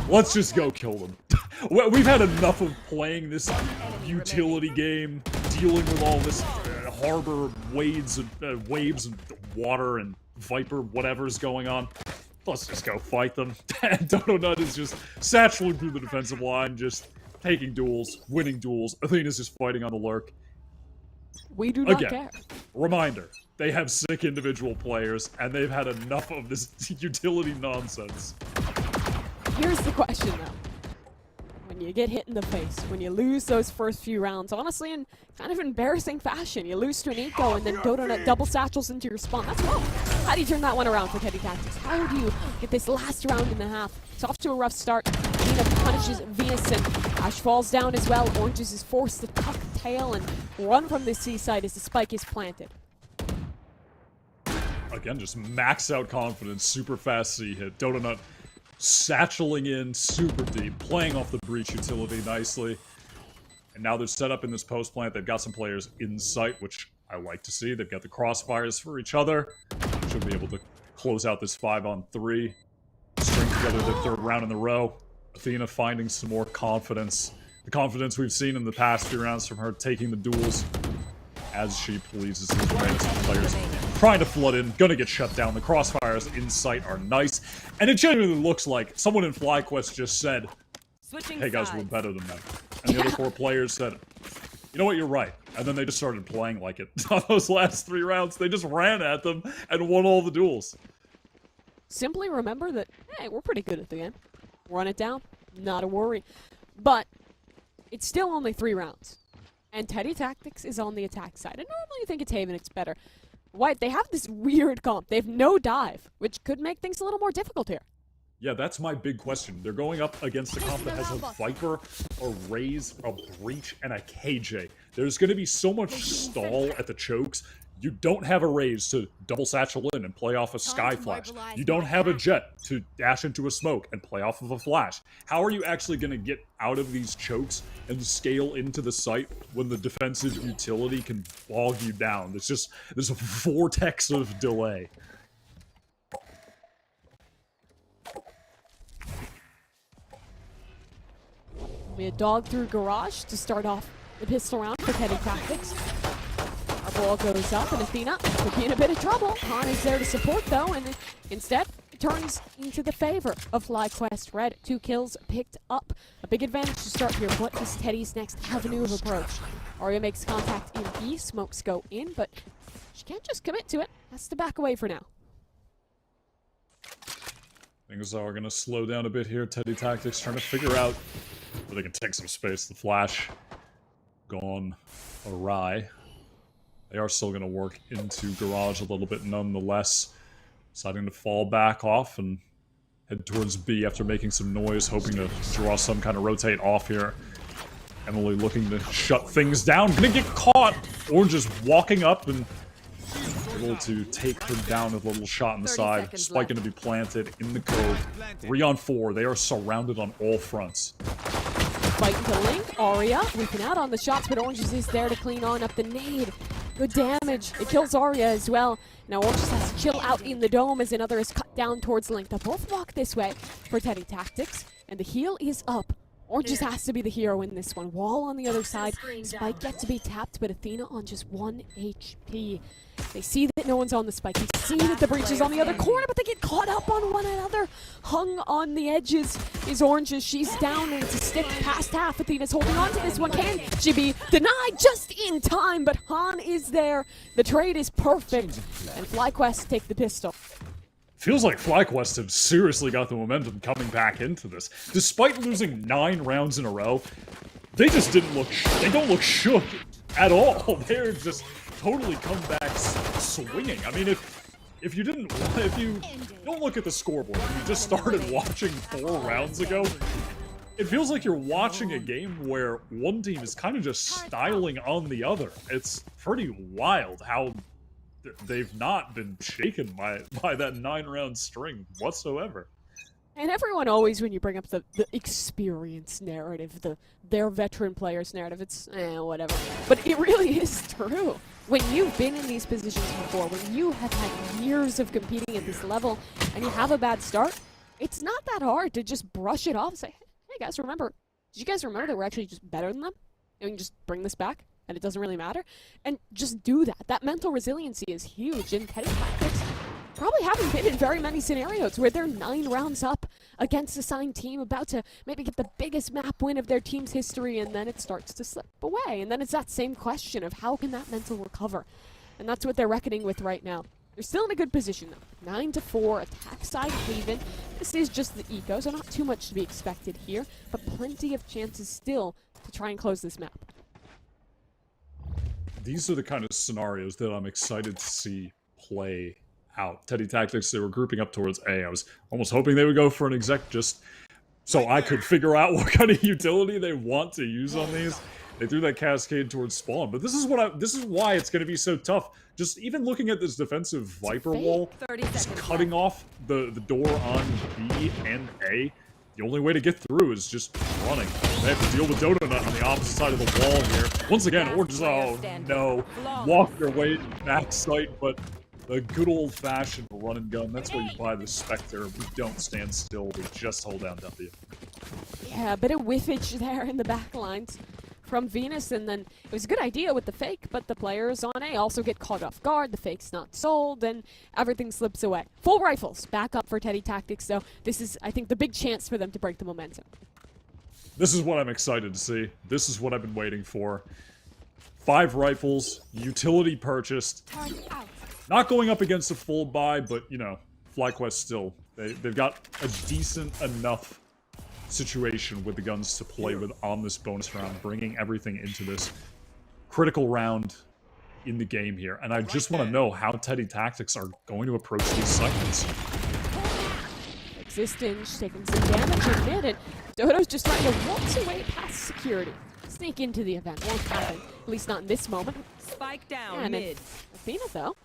let's just go kill them. We've had enough of playing this utility game, dealing with all this harbor waves and water and Viper, whatever's going on. Let's just go fight them. And DodoNut is just satchelating through the defensive line, just taking duels, winning duels. Athena's just fighting on the lurk. We do not Again, care. Reminder, they have sick individual players, and they've had enough of this utility nonsense. Here's the question, though. When you get hit in the face, when you lose those first few rounds, honestly, in kind of embarrassing fashion, you lose to an eco, and then DodoNut double satchels into your spawn. That's wrong. How do you turn that one around for Teddy Tactics? How do you get this last round and a half? It's off to a rough start. Nina punishes Venus, and Ash falls down as well. Oranges is forced to tuck tail and run from the seaside as the spike is planted. Again, just max out confidence, super fast C hit. DodoNut satcheling in super deep, playing off the breach utility nicely. And now they're set up in this post plant. They've got some players in sight, which I like to see. They've got the crossfires for each other. Should be able to close out this 5-on-3. String together the 3rd round in a row. Athena finding some more confidence. The confidence we've seen in the past few rounds from her, taking the duels as she pleases. These players trying to flood in, gonna get shut down. The crossfires in sight are nice. And it genuinely looks like someone in FlyQuest just said, hey guys, we're better than them. And the other 4 players said, you know what, you're right. And then they just started playing like it. On those last 3 rounds, they just ran at them and won all the duels. Simply remember that, hey, we're pretty good at the game. Run it down, not a worry. But it's still only 3 rounds. And Teddy Tactics is on the attack side. And normally you think it's Haven, it's better. White, they have this weird comp. They have no dive, which could make things a little more difficult here. Yeah, that's my big question. They're going up against a comp that has a Viper, a Raze, a Breach, and a KJ. There's going to be so much stall at the chokes. You don't have a Raze to double satchel in and play off a Sky Flash. You don't have a Jet to dash into a smoke and play off of a Flash. How are you actually going to get out of these chokes and scale into the site when the defensive utility can bog you down? There's a vortex of delay. We had dog through Garage to start off the pistol round for Teddy Tactics. Our ball goes up, and Athena could be in a bit of trouble. Han is there to support, though, and instead it turns into the favor of FlyQuest. Red, 2 kills picked up. A big advantage to start here. What is Teddy's next avenue of approach? Arya makes contact in B. Smokes go in, but she can't just commit to it. Has to back away for now. Things are going to slow down a bit here. Teddy Tactics trying to figure out where they can take some space. The Flash gone awry. They are still going to work into Garage a little bit nonetheless. Deciding to fall back off and head towards B after making some noise, hoping to draw some kind of rotate off here. Emily looking to shut things down. Gonna get caught. Orange is walking up and able to take her down with a little shot in the side. Spike going to be planted in the cove. 3 on 4. They are surrounded on all fronts. Fighting to Link. Arya whipping out on the shots, but Orange is there to clean on up the nade. Good damage. It kills Arya as well. Now Orange just has to chill out in the dome as another is cut down towards Link. They'll both walk this way for Teddy Tactics, and the heal is up. Orange just has to be the hero in this one. Wall on the other side. Spike yet to be tapped, but Athena on just 1 HP. They see that no one's on the spike. They see that the breach is on the other corner, but they get caught up on one another. Hung on the edges is Orange as she's down, and it's a stick past half. Athena's holding on to this one. Can she be denied just in time? But Han is there. The trade is perfect, and FlyQuest take the pistol. Feels like FlyQuest have seriously got the momentum coming back into this. Despite losing 9 rounds in a row, they just didn't look, they don't look shook at all. They're just totally come back swinging. I mean, if you don't look at the scoreboard, and you just started watching 4 rounds ago, it feels like you're watching a game where one team is kind of just styling on the other. It's pretty wild how they've not been shaken by that 9-round string whatsoever. And everyone always, when you bring up the experience narrative, their veteran players narrative, it's whatever. But it really is true. When you've been in these positions before, when you have had years of competing at this level, and you have a bad start, it's not that hard to just brush it off and say, hey guys, remember, did you guys remember that we're actually just better than them? And we can just bring this back? And it doesn't really matter, and just do that. That mental resiliency is huge, and Teddy Tactics probably haven't been in very many scenarios where they're 9 rounds up against a signed team, about to maybe get the biggest map win of their team's history, and then it starts to slip away. And then it's that same question of how can that mental recover? And that's what they're reckoning with right now. They're still in a good position, though. 9-4, attack side Haven. This is just the eco, so not too much to be expected here, but plenty of chances still to try and close this map. These are the kind of scenarios that I'm excited to see play out. Teddy Tactics, they were grouping up towards A. I was almost hoping they would go for an exec just so I could figure out what kind of utility they want to use on these. They threw that cascade towards spawn, but this is why it's going to be so tough. Just even looking at this defensive Viper wall, just cutting off the door on B and A. The only way to get through is just running. They have to deal with Donut on the opposite side of the wall here. Once again, Orange, oh no, walk their way back sight, but the good old-fashioned run and gun, that's where you buy the Spectre. We don't stand still, we just hold down W. Yeah, a bit of whiffage there in the back lines from Venus, and then it was a good idea with the fake, but the players on A also get caught off guard. The fake's not sold, and everything slips away. Full rifles back up for Teddy Tactics, so this is, I think, the big chance for them to break the momentum. This is what I'm excited to see. This is what I've been waiting for. 5 rifles, utility purchased. Not going up against a full buy, but, you know, FlyQuest still. They've got a decent enough situation with the guns to play with on this bonus round, bringing everything into this critical round in the game here. And I just want to know how Teddy Tactics are going to approach these segments. Existence taking some damage in mid, and Dodo's just trying to waltz away past security. Sneak into the event. Won't happen. At least not in this moment. Spike down and mid. Athena, though,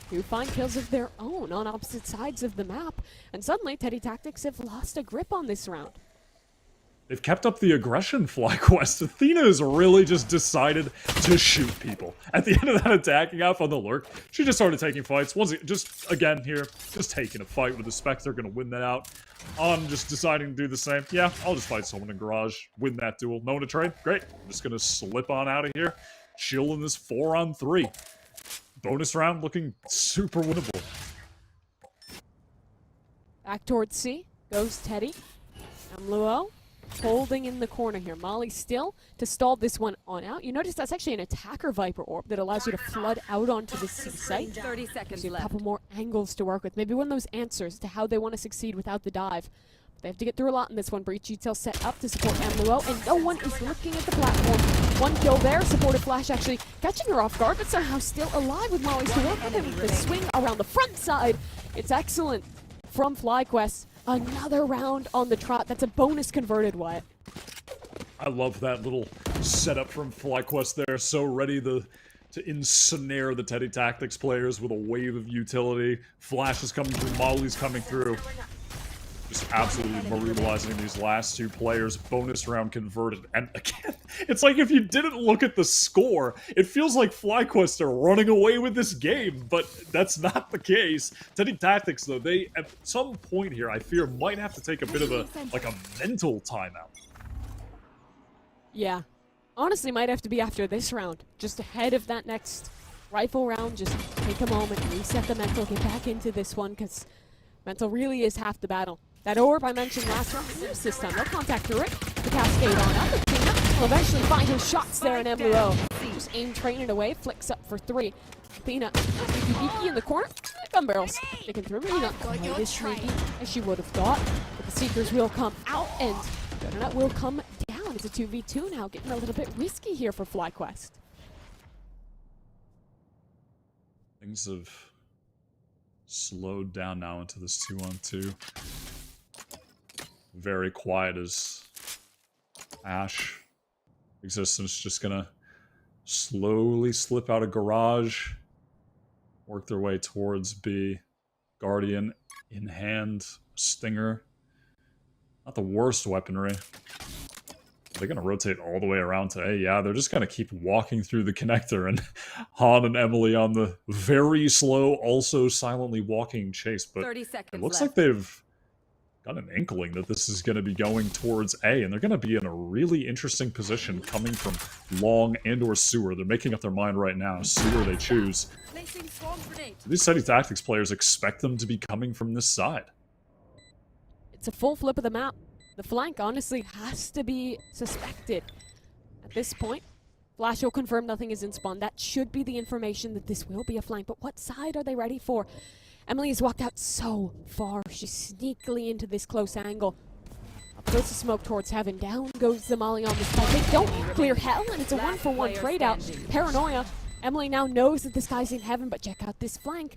who find kills of their own on opposite sides of the map. And suddenly, Teddy Tactics have lost a grip on this round. They've kept up the aggression, FlyQuest. Athena has really just decided to shoot people. At the end of that attacking off on the lurk, she just started taking fights. Just again here, just taking a fight with the Spectre, gonna win that out. On just deciding to do the same. Yeah, I'll just fight someone in garage, win that duel. No one to trade? Great. I'm just gonna slip on out of here. Chill in this 4-on-3. Bonus round looking super winnable. Back towards C goes Teddy. Luo holding in the corner here. Molly still to stall this one on out. You notice that's actually an attacker Viper orb that allows you to flood out onto the C site. 30 seconds So a left. couple more angles to work with. Maybe one of those answers to how they want to succeed without the dive. They have to get through a lot in this one. Breach Detail set up to support Luo, and no one is looking at the platform. One kill there. Supported Flash actually catching her off guard, but somehow still alive with Molly's to work with him. The swing around the front side. It's excellent from FlyQuest. Another round on the trot. That's a bonus converted, Wyatt. I love that little setup from FlyQuest there. So ready to ensnare the Teddy Tactics players with a wave of utility. Flash is coming through, Molly's coming through. Just absolutely brutalizing these last two players. Bonus round converted. And again, it's like if you didn't look at the score, it feels like FlyQuest are running away with this game, but that's not the case. Teddy Tactics, though, they, at some point here, I fear, might have to take a bit of a mental timeout. Yeah. Honestly, might have to be after this round. Just ahead of that next rifle round, just take a moment, reset the mental, get back into this one, because mental really is half the battle. That orb I mentioned last round, use this time. They'll contact through it. The cascade on up. Athena will eventually find her shots there in MLO. Just aim train it away, flicks up for 3. Athena, sneaky in the corner. Gun barrels. Sticking through, maybe not quite as sneaky as she would have thought. But the Seekers will come out and Donut will come down. It's a 2v2 now, getting a little bit risky here for FlyQuest. Things have slowed down now into this 2-on-2. Very quiet as Ash. Existence just gonna slowly slip out of garage, work their way towards B. Guardian in hand, Stinger. Not the worst weaponry. Are they gonna rotate all the way around to A? Yeah, they're just gonna keep walking through the connector, and Han and Emily on the very slow, also silently walking chase. But 30 seconds it looks left. like they've got an inkling that this is going to be going towards A, and they're going to be in a really interesting position coming from long and or sewer. They're making up their mind right now. Sewer they choose. Do these Teddy Tactics players expect them to be coming from this side? It's a full flip of the map. The flank, honestly, has to be suspected. At this point, Flash will confirm nothing is in spawn. That should be the information that this will be a flank, but what side are they ready for? Emily has walked out so far. She's sneakily into this close angle. Up goes the smoke towards heaven. Down goes the molly on the spike. They don't clear hell, and it's a one-for-one trade-out. Paranoia. Emily now knows that this guy's in heaven, but check out this flank.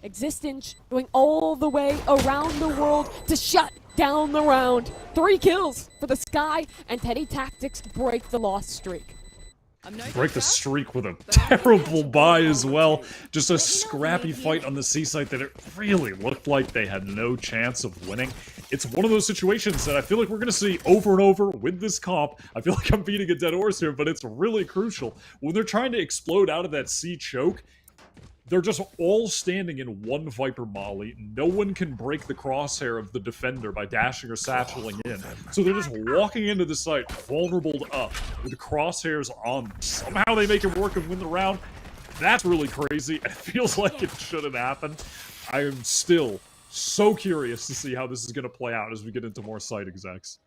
Existence going all the way around the world to shut down the round. 3 kills for the Sky, and Teddy Tactics break the loss streak. Break the streak with a terrible buy as well. Just a scrappy fight on the C site that it really looked like they had no chance of winning. It's one of those situations that I feel like we're going to see over and over with this comp. I feel like I'm beating a dead horse here, but it's really crucial. When they're trying to explode out of that C choke, they're just all standing in one Viper molly. No one can break the crosshair of the defender by dashing or satcheling in. So they're just walking into the site, vulnerable to up, with the crosshairs on. Somehow they make it work and win the round. That's really crazy. It feels like it shouldn't happen. I am still so curious to see how this is going to play out as we get into more site execs.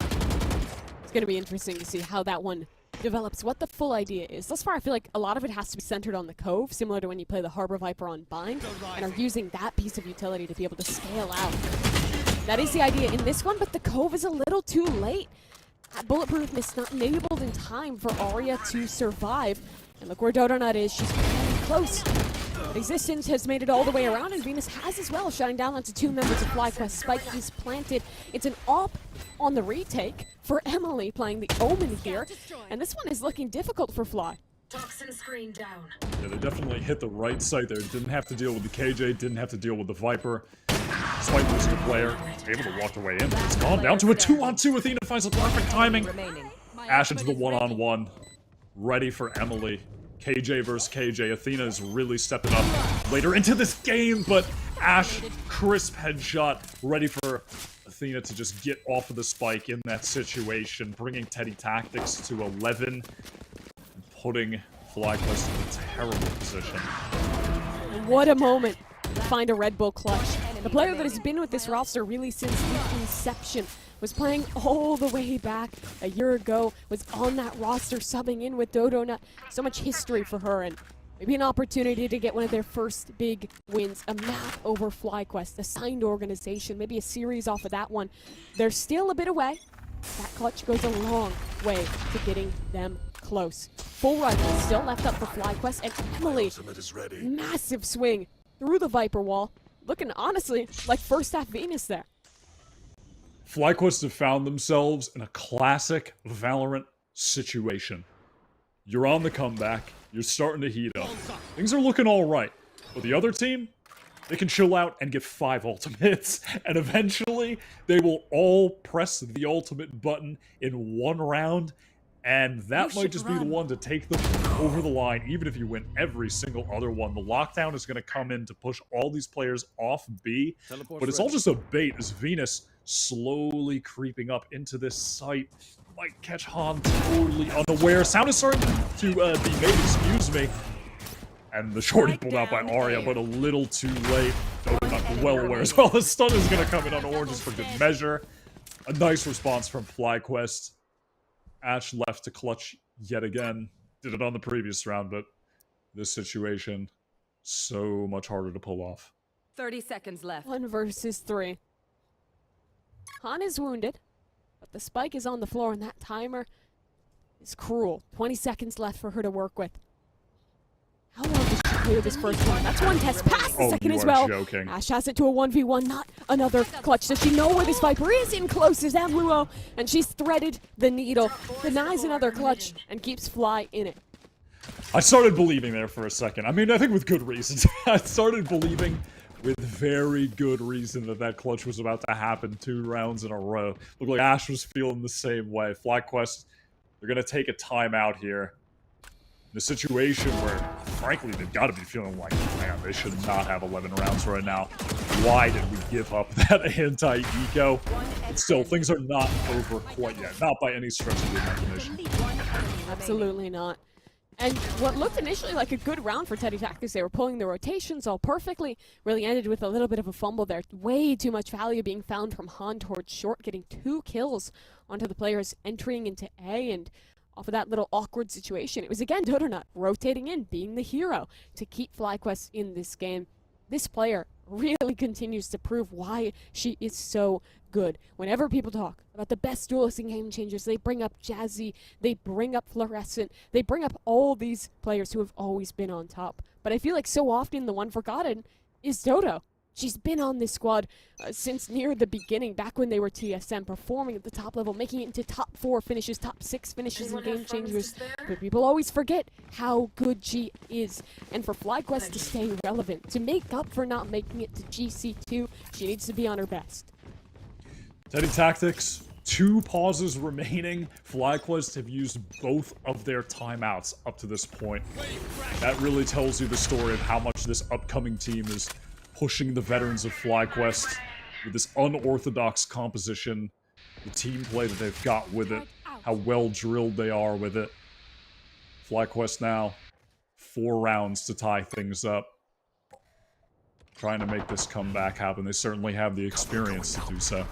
It's going to be interesting to see how that one develops, what the full idea is. Thus far, I feel like a lot of it has to be centered on the Cove, similar to when you play the Harbor Viper on Bind, and are using that piece of utility to be able to scale out. That is the idea in this one, but the Cove is a little too late. That bulletproofness not enabled in time for Arya to survive. And look where Donut is. She's getting close. But Existence has made it all the way around, and Venus has as well, shutting down onto 2 members of FlyQuest. Spike is planted. It's an op on the retake for Emily playing the Omen here. And this one is looking difficult for Fly. Toxin screen down. Yeah, they definitely hit the right site there. Didn't have to deal with the KJ, didn't have to deal with the Viper. Despite losing a player, able to walk their way in. It's gone down to a 2-on-2. Athena finds the perfect timing. Ash into the 1-on-1. Ready for Emily. KJ versus KJ. Athena is really stepping up later into this game, but Ash, crisp headshot, ready for Athena to just get off of the spike in that situation, bringing Teddy Tactics to 11, and putting FlyQuest in a terrible position. What a moment to find a Red Bull clutch. The player that has been with this roster really since the inception, was playing all the way back a year ago, was on that roster subbing in with Donut. So much history for her, and maybe an opportunity to get one of their first big wins. A map over FlyQuest, a signed organization, maybe a series off of that one. They're still a bit away. That clutch goes a long way to getting them close. Full rifle still left up for FlyQuest, and Emily, massive swing through the Viper wall. Looking honestly like first half Venus there. FlyQuest have found themselves in a classic Valorant situation. You're on the comeback, you're starting to heat up. Things are looking alright. But the other team, they can chill out and get 5 ultimates, and eventually they will all press the ultimate button in one round, and that might just be the one to take them over the line, even if you win every single other one. The lockdown is going to come in to push all these players off B, but it's all just a bait as Venus slowly creeping up into this site. Might catch Han totally unaware. Sound is starting to be made, excuse me. And the shorty pulled out by Arya, but a little too late. Not well aware as well. The stun is going to come in on Oranges for good measure. A nice response from FlyQuest. Ash left to clutch yet again. Did it on the previous round, but this situation, so much harder to pull off. 30 seconds left. 1 versus 3. Han is wounded, but the spike is on the floor, and that timer is cruel. 20 seconds left for her to work with. How long does she clear this first one? That's one test past the second as well. Joking. Ash has it to a 1v1, not another clutch. Does she know where this Viper is? In close is Luo, and she's threaded the needle. Denies another clutch and keeps Fly in it. I started believing there for a second. I mean, I think with good reasons. I started believing with very good reason that that clutch was about to happen 2 rounds in a row. Looked like Ash was feeling the same way. FlyQuest, they're going to take a timeout here. In a situation where, frankly, they've got to be feeling like, man, they should not have 11 rounds right now. Why did we give up that anti-eco? But still, things are not over quite yet. Not by any stretch of the imagination. Absolutely not. And what looked initially like a good round for Teddy Tactics, they were pulling the rotations all perfectly, really ended with a little bit of a fumble there. Way too much value being found from Han towards short, getting 2 kills onto the players entering into A, and off of that little awkward situation, it was again Dodonut rotating in, being the hero to keep FlyQuest in this game. This player really continues to prove why she is so good. Whenever people talk about the best duelists and game changers, they bring up Jazzy, they bring up Fluorescent, they bring up all these players who have always been on top. But I feel like so often the one forgotten is Dodo. She's been on this squad since near the beginning, back when they were TSM, performing at the top level, making it into top 4 finishes, top 6 finishes in game changers. But people always forget how good she is. And for FlyQuest to stay relevant, to make up for not making it to GC2, she needs to be on her best. Teddy Tactics, 2 pauses remaining. FlyQuest have used both of their timeouts up to this point. That really tells you the story of how much this upcoming team is pushing the veterans of FlyQuest with this unorthodox composition, the team play that they've got with it, how well drilled they are with it. FlyQuest now, 4 rounds to tie things up. Trying to make this comeback happen. They certainly have the experience to do so.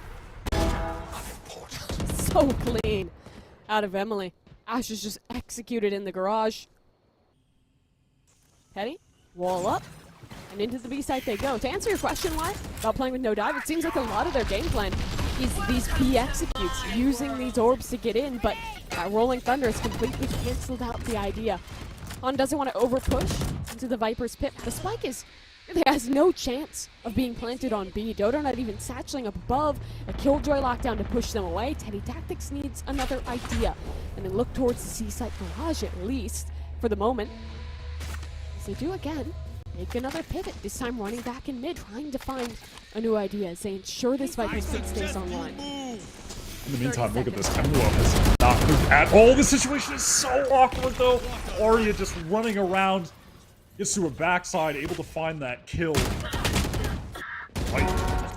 So clean out of Emily. Ash is just executed in the garage. Teddy, wall up. And into the B site they go. To answer your question, why about playing with no dive, it seems like a lot of their game plan is these B executes, using these orbs to get in, but Rolling Thunder has completely canceled out the idea. Han doesn't want to over push into the Viper's pit. The spike really has no chance of being planted on B. Dodo not even satcheling up above. A Killjoy lockdown to push them away. Teddy Tactics needs another idea. And then look towards the C site garage at least for the moment. As they do again. Make another pivot, this time running back in mid, trying to find a new idea as they ensure this Viper's pit stays online. In the meantime, look at this. Emily has not moved at all. The situation is so awkward, though. Arya just running around, gets to her backside, able to find that kill. Right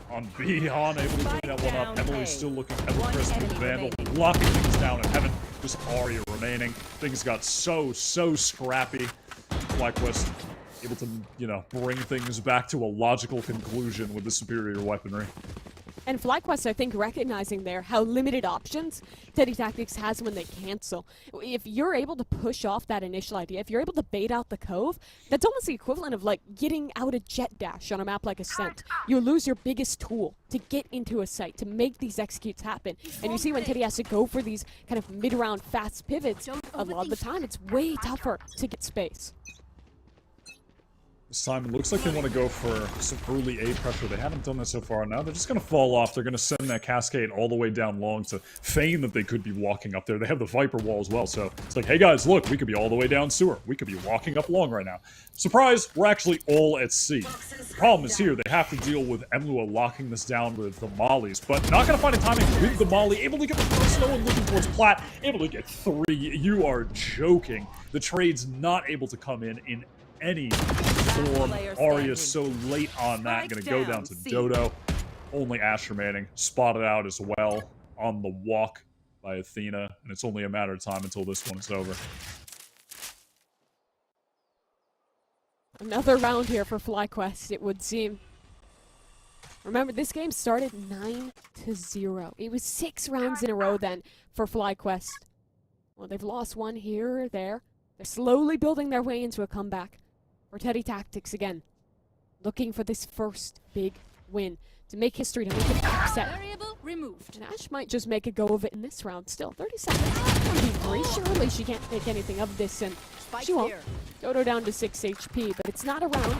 on B, Han able to clean that one up. Emily's still looking ever crisp with Vandal, locking things down in heaven. Just Arya remaining. Things got so scrappy. FlyQuest able to, bring things back to a logical conclusion with the superior weaponry. And FlyQuest, I think, recognizing there how limited options Teddy Tactics has when they cancel. If you're able to push off that initial idea, if you're able to bait out the cove, that's almost the equivalent of like getting out a jet dash on a map like Ascent. You lose your biggest tool to get into a site, to make these executes happen. And you see when Teddy has to go for these kind of mid-round fast pivots, a lot of the time it's way tougher to get space. This time it looks like they want to go for some early A pressure. They haven't done that so far. Now they're just going to fall off. They're going to send that cascade all the way down long to feign that they could be walking up there. They have the Viper wall as well, so it's like, hey guys, look, we could be all the way down sewer. We could be walking up long right now. Surprise, we're actually all at C. The problem is here, they have to deal with Emlua locking this down with the mollies, but not going to find a timing with the molly. Able to get the first, no one looking towards Plat. Able to get 3. You are joking. The trade's not able to come in any form. Arya so late on that, gonna go down to Dodo. Only Ash remaining. Spotted out as well on the walk by Athena, and it's only a matter of time until this one is over. Another round here for FlyQuest, it would seem. Remember, this game started 9-0. It was 6 rounds in a row then for FlyQuest. Well, they've lost one here or there. They're slowly building their way into a comeback. For Teddy Tactics again, looking for this first big win to make history, to make it upset. Variable removed. And Ash might just make a go of it in this round. Still, 30 seconds. Surely she can't make anything of this, and she won't. Dodo down to 6 HP, but it's not a round.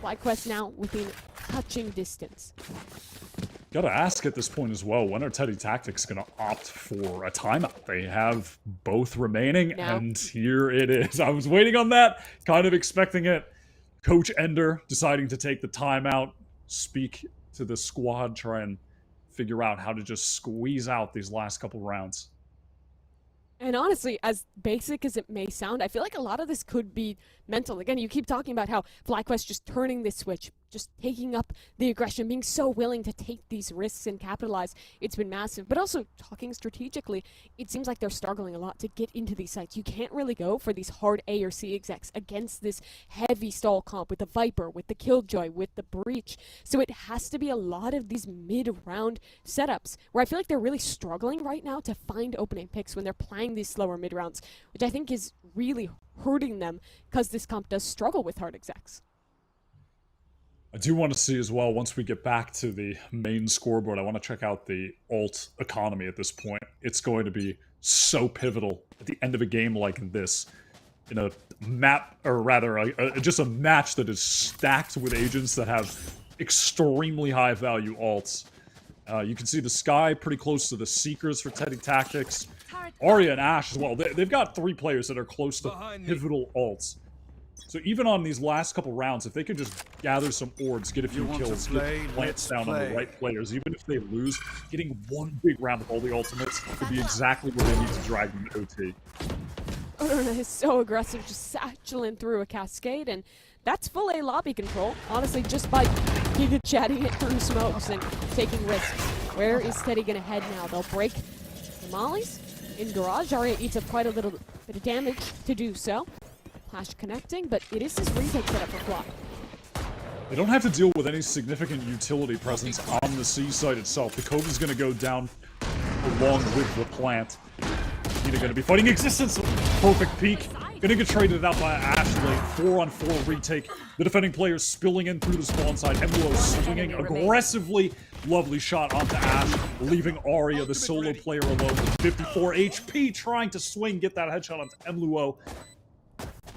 FlyQuest now within touching distance. Gotta ask at this point as well, when are Teddy Tactics gonna opt for a timeout? They have both remaining, and here it is. I was waiting on that, kind of expecting it. Coach Ender deciding to take the timeout, speak to the squad, try and figure out how to just squeeze out these last couple rounds. And honestly, as basic as it may sound, I feel like a lot of this could be mental. Again, you keep talking about how FlyQuest just turning this switch, just taking up the aggression, being so willing to take these risks and capitalize. It's been massive. But also, talking strategically, it seems like they're struggling a lot to get into these sites. You can't really go for these hard A or C execs against this heavy stall comp with the Viper, with the Killjoy, with the Breach. So it has to be a lot of these mid-round setups, where I feel like they're really struggling right now to find opening picks when they're playing these slower mid-rounds, which I think is really hurting them because this comp does struggle with hard execs. I do want to see as well, once we get back to the main scoreboard, I want to check out the alt economy at this point. It's going to be so pivotal at the end of a game like this. In a map, or rather, just a match that is stacked with agents that have extremely high value alts. You can see the Sky pretty close to the Seekers for Teddy Tactics. Arya and Ash as well. They've got 3 players that are close to pivotal alts. So even on these last couple rounds, if they could just gather some ords, get a few kills, get plants down on the right players, even if they lose, getting one big round of all the ultimates could be exactly where they need to drag them to OT. Odorna is so aggressive, just satcheling through a cascade, and that's full A lobby control. Honestly, just by giga chatting it through smokes and taking risks. Where is Teddy gonna head now? They'll break the mollies in garage. Arya eats up quite a little bit of damage to do so. Flash connecting, but it is this retake setup for Flock. They don't have to deal with any significant utility presence on the C site itself. The Cove is going to go down along with the plant. Either going to be fighting Existence. Perfect peek. Going to get traded out by Ashley. 4-on-4 retake. The defending players spilling in through the spawn side. Emlo swinging aggressively. Lovely shot onto Ash, leaving Arya, the solo player, alone with 54 HP, trying to swing, get that headshot onto Emluo.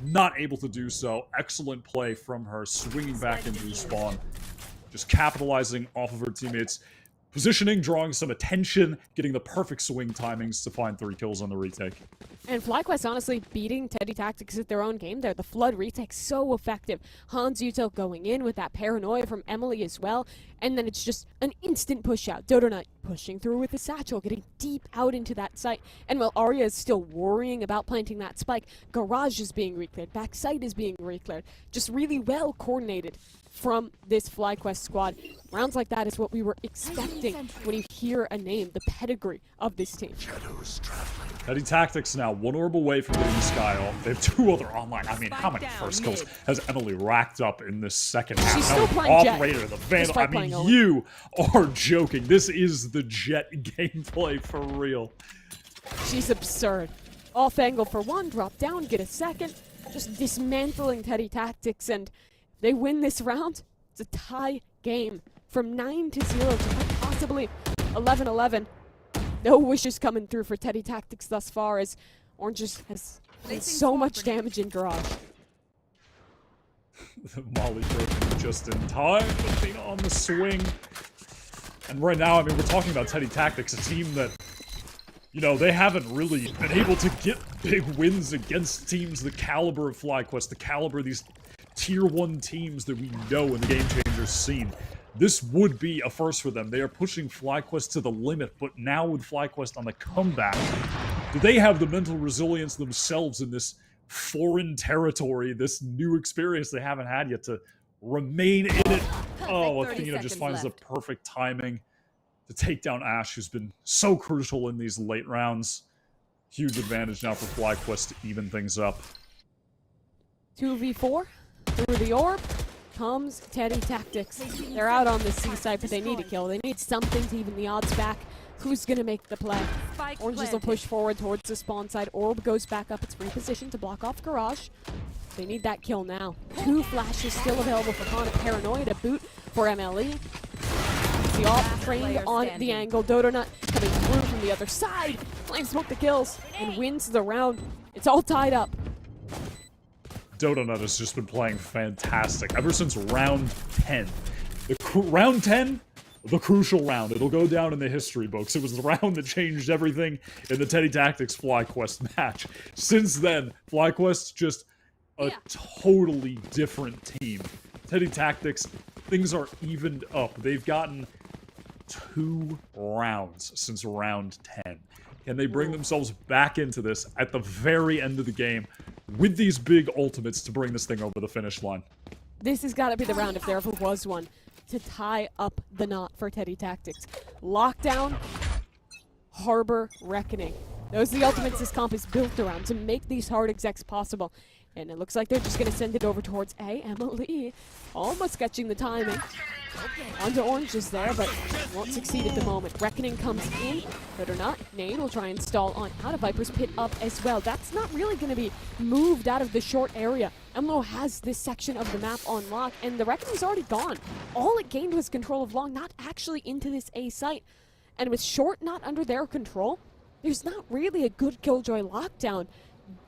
Not able to do so. Excellent play from her, swinging back into the spawn. Just capitalizing off of her teammates' positioning, drawing some attention, getting the perfect swing timings to find 3 kills on the retake. And FlyQuest honestly beating Teddy Tactics at their own game there. The Flood retake so effective. Hans Yuto going in with that paranoia from Emily as well. And then it's just an instant push out. Dodonut pushing through with the satchel, getting deep out into that site. And while Arya is still worrying about planting that spike, Garage is being recleared, backside is being recleared. Just really well coordinated from this FlyQuest squad. Rounds like that is what we were expecting when you hear a name, the pedigree of this team. Teddy Tactics now 1 orb away from getting the Sky off. They have 2 other online. I mean, how many first kills has Emily racked up in this second half? She's still playing Operator, Jet. the Vandal. I mean, you are joking. This is the Jet gameplay for real. She's absurd. Off angle for 1, drop down, get a second. Just dismantling Teddy Tactics, and they win this round. It's a tie game from 9-0 to possibly 11-11. No wishes coming through for Teddy Tactics thus far, as Orange has so much damage in garage. Molly broken just in time. Athena on the swing. And right now, I mean, we're talking about Teddy Tactics, a team that, you know, they haven't really been able to get big wins against teams the caliber of FlyQuest, the caliber of these tier 1 teams that we know in the Game Changers scene. This would be a first for them. They are pushing FlyQuest to the limit, but now with FlyQuest on the comeback, do they have the mental resilience themselves in this foreign territory, this new experience they haven't had yet to remain in it? Oh, Athena just finds the perfect timing to take down Ashe, who's been so crucial in these late rounds. Huge advantage now for FlyQuest to even things up. 2v4 through the orb comes Teddy Tactics. They're out on the C side, but they need a kill. They need something to even the odds back. Who's gonna make the play? Oranges will push forward towards the spawn side. Orb goes back up. It's repositioned to block off Garage. They need that kill now. 2 flashes still available for Khan. Paranoia to boot for MLE. The alt trained on the angle. Dodonut coming through from the other side. Flame Smoke the kills and wins the round. It's all tied up. Dodonut has just been playing fantastic ever since round 10. Round 10? The crucial round. It'll go down in the history books. It was the round that changed everything in the Teddy Tactics FlyQuest match. Since then, FlyQuest just a totally different team. Teddy Tactics, things are evened up. They've gotten 2 rounds since round 10. Can they bring themselves back into this at the very end of the game with these big ultimates to bring this thing over the finish line? This has got to be the round, if there ever was one, to tie up the knot for Teddy Tactics. Lockdown, Harbor, Reckoning. Those are the ultimates this comp is built around to make these hard execs possible. And it looks like they're just going to send it over towards A. Emily almost catching the timing. Onto Oranges there, but won't succeed at the moment. Reckoning comes in, but or not. Nade will try and stall on out of Viper's Pit up as well. That's not really going to be moved out of the short area. Emlo has this section of the map on lock, and the Reckoning's already gone. All it gained was control of long, not actually into this A site. And with short not under their control, there's not really a good Killjoy lockdown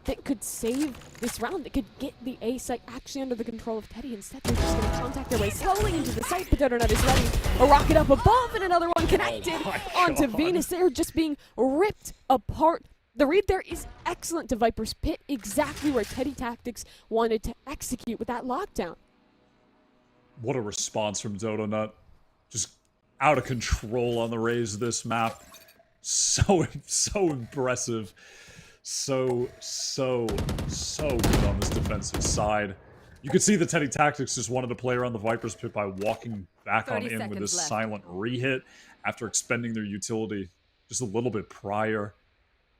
that could save this round, that could get the A site actually under the control of Teddy. Instead, they're just going to contact their way slowly into the site. But Dodonut is ready. A rocket up above and another one connected onto Venus. They're just being ripped apart. The read there is excellent to Viper's Pit, exactly where Teddy Tactics wanted to execute with that lockdown. What a response from Dodonut. Just out of control on the Rays this map. So impressive. So good on this defensive side. You could see the Teddy Tactics just wanted to play around the Viper's Pit by walking back on in with this silent re-hit after expending their utility just a little bit prior.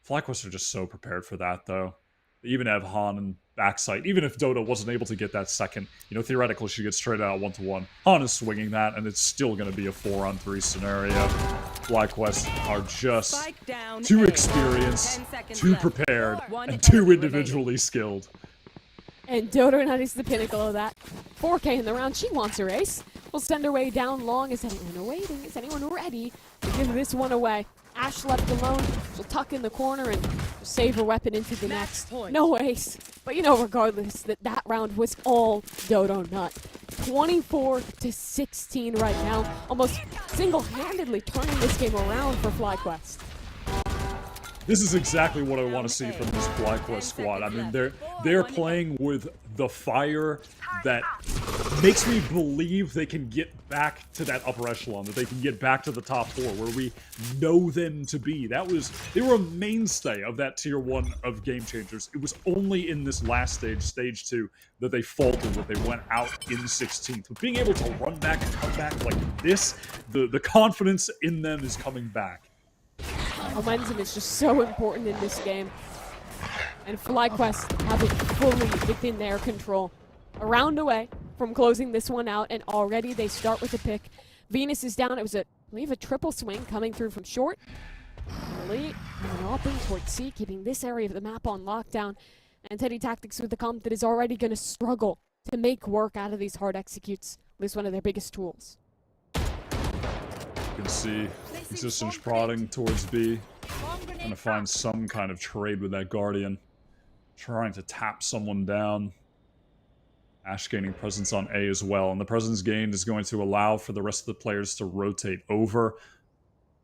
FlyQuest are just so prepared for that, though. They even have Han and backside. Even if Dodo wasn't able to get that second, you know, theoretically she gets straight out 1-to-1. Han is swinging that, and it's still going to be a 4-on-3 scenario. FlyQuest are just too experienced, too prepared, and too individually skilled. And Dodonut is the pinnacle of that. 4K in the round. She wants her ace. We'll send her way down long. Is anyone waiting? Is anyone ready to give this one away? Ashe left alone. She'll tuck in the corner and save her weapon into the next. No ace. But you know, regardless, that round was all Dodonut. 24-16 right now. Almost single-handedly turning this game around for FlyQuest. This is exactly what I want to see from this FlyQuest squad. I mean, they're playing with the fire that makes me believe they can get back to that upper echelon, that they can get back to the top 4 where we know them to be. They were a mainstay of that tier 1 of Game Changers. It was only in this last stage, stage 2, that they faltered, that they went out in 16th. But being able to run back and come back like this, the confidence in them is coming back. Momentum is just so important in this game. And FlyQuest have it fully within their control. A round away from closing this one out, and already they start with a pick. Venus is down. It was, I believe, a triple swing coming through from short. Elite and open towards C, keeping this area of the map on lockdown. And Teddy Tactics with the comp that is already going to struggle to make work out of these hard executes. Lose one of their biggest tools. You can see Existence prodding towards B. Trying to find some kind of trade with that Guardian. Trying to tap someone down. Ash gaining presence on A as well, and the presence gained is going to allow for the rest of the players to rotate over.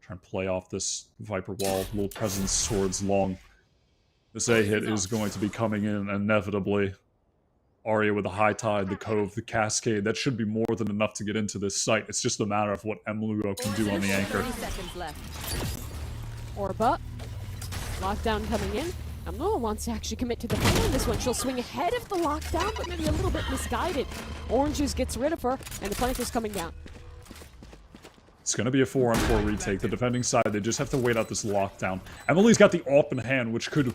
Try and play off this Viper wall, little presence towards long. This A hit is going to be coming in inevitably. Arya with the high tide, the cove, the cascade. That should be more than enough to get into this site. It's just a matter of what Emluo can do on the anchor. 30 seconds left. Orba. Lockdown coming in. Emluo wants to actually commit to the fight on this one. She'll swing ahead of the lockdown, but maybe a little bit misguided. Oranges gets rid of her, and the flanker's coming down. It's going to be a 4-on-4 retake. The defending side, they just have to wait out this lockdown. Emily's got the open hand, which could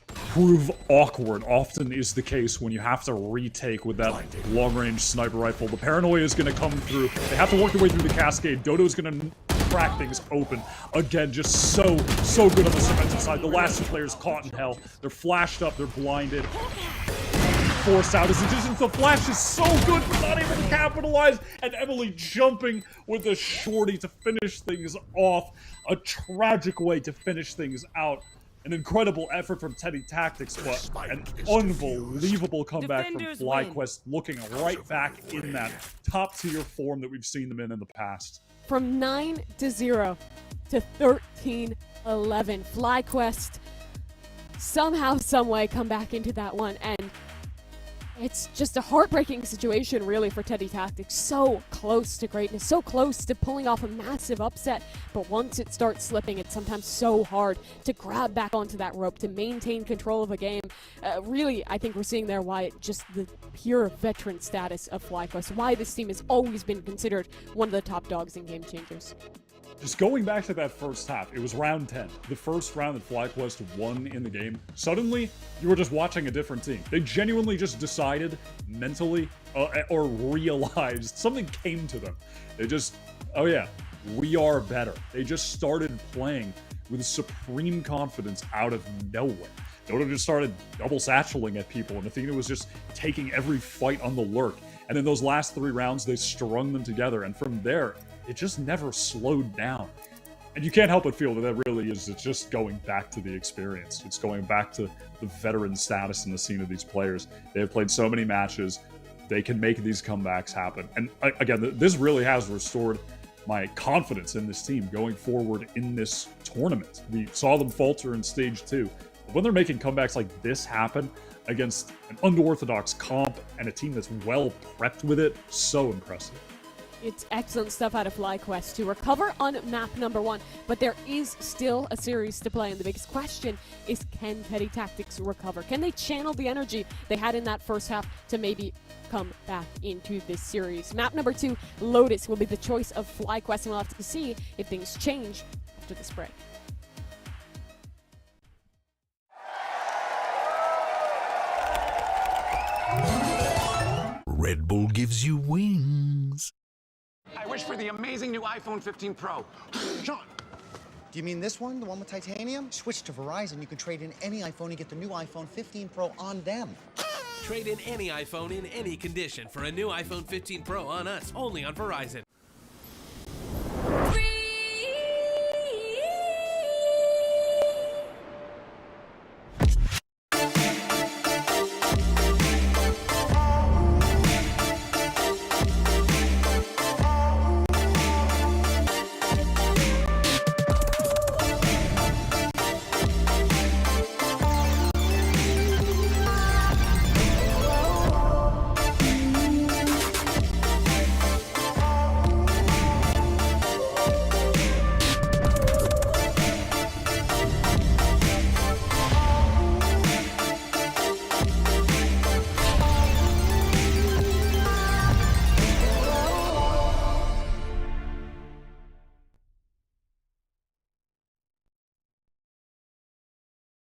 prove awkward. Often is the case when you have to retake with that long-range sniper rifle. The paranoia is going to come through. They have to work their way through the cascade. Dodo's going to crack things open. Again, just so good on the cemented side. The last two players caught in hell. They're flashed up. They're blinded. Forced out. His addition to the flash is so good, but not able to capitalize. And Emily jumping with a shorty to finish things off. A tragic way to finish things out. An incredible effort from Teddy Tactics, but an unbelievable comeback from FlyQuest, looking right back in that top-tier form that we've seen them in the past. From 9-0 to 13-11, FlyQuest somehow, someway come back into that one, and it's just a heartbreaking situation, really, for Teddy Tactics. So close to greatness, so close to pulling off a massive upset, but once it starts slipping, it's sometimes so hard to grab back onto that rope, to maintain control of a game. Really, I think we're seeing there why just the pure veteran status of FlyQuest, why this team has always been considered one of the top dogs in Game Changers. Just going back to that first half, it was round 10. The first round that FlyQuest won in the game. Suddenly, you were just watching a different team. They genuinely just decided mentally or realized something came to them. They just, oh yeah, we are better. They just started playing with supreme confidence out of nowhere. Dodo just started double satcheling at people, and Athena was just taking every fight on the lurk. And in those last 3 rounds, they strung them together, and from there, it just never slowed down. And you can't help but feel that that really is, it's just going back to the experience. It's going back to the veteran status in the scene of these players. They have played so many matches. They can make these comebacks happen. And again, this really has restored my confidence in this team going forward in this tournament. We saw them falter in stage 2. But when they're making comebacks like this happen against an unorthodox comp and a team that's well prepped with it, so impressive. It's excellent stuff out of FlyQuest to recover on map number 1, but there is still a series to play, and the biggest question is, can Teddy Tactics recover? Can they channel the energy they had in that first half to maybe come back into this series? Map number 2, Lotus, will be the choice of FlyQuest, and we'll have to see if things change after this break. Red Bull gives you wings. I wish for the amazing new iPhone 15 Pro. Sean, do you mean this one, the one with titanium? Switch to Verizon. You can trade in any iPhone and get the new iPhone 15 Pro on them. Trade in any iPhone in any condition for a new iPhone 15 Pro on us, only on Verizon.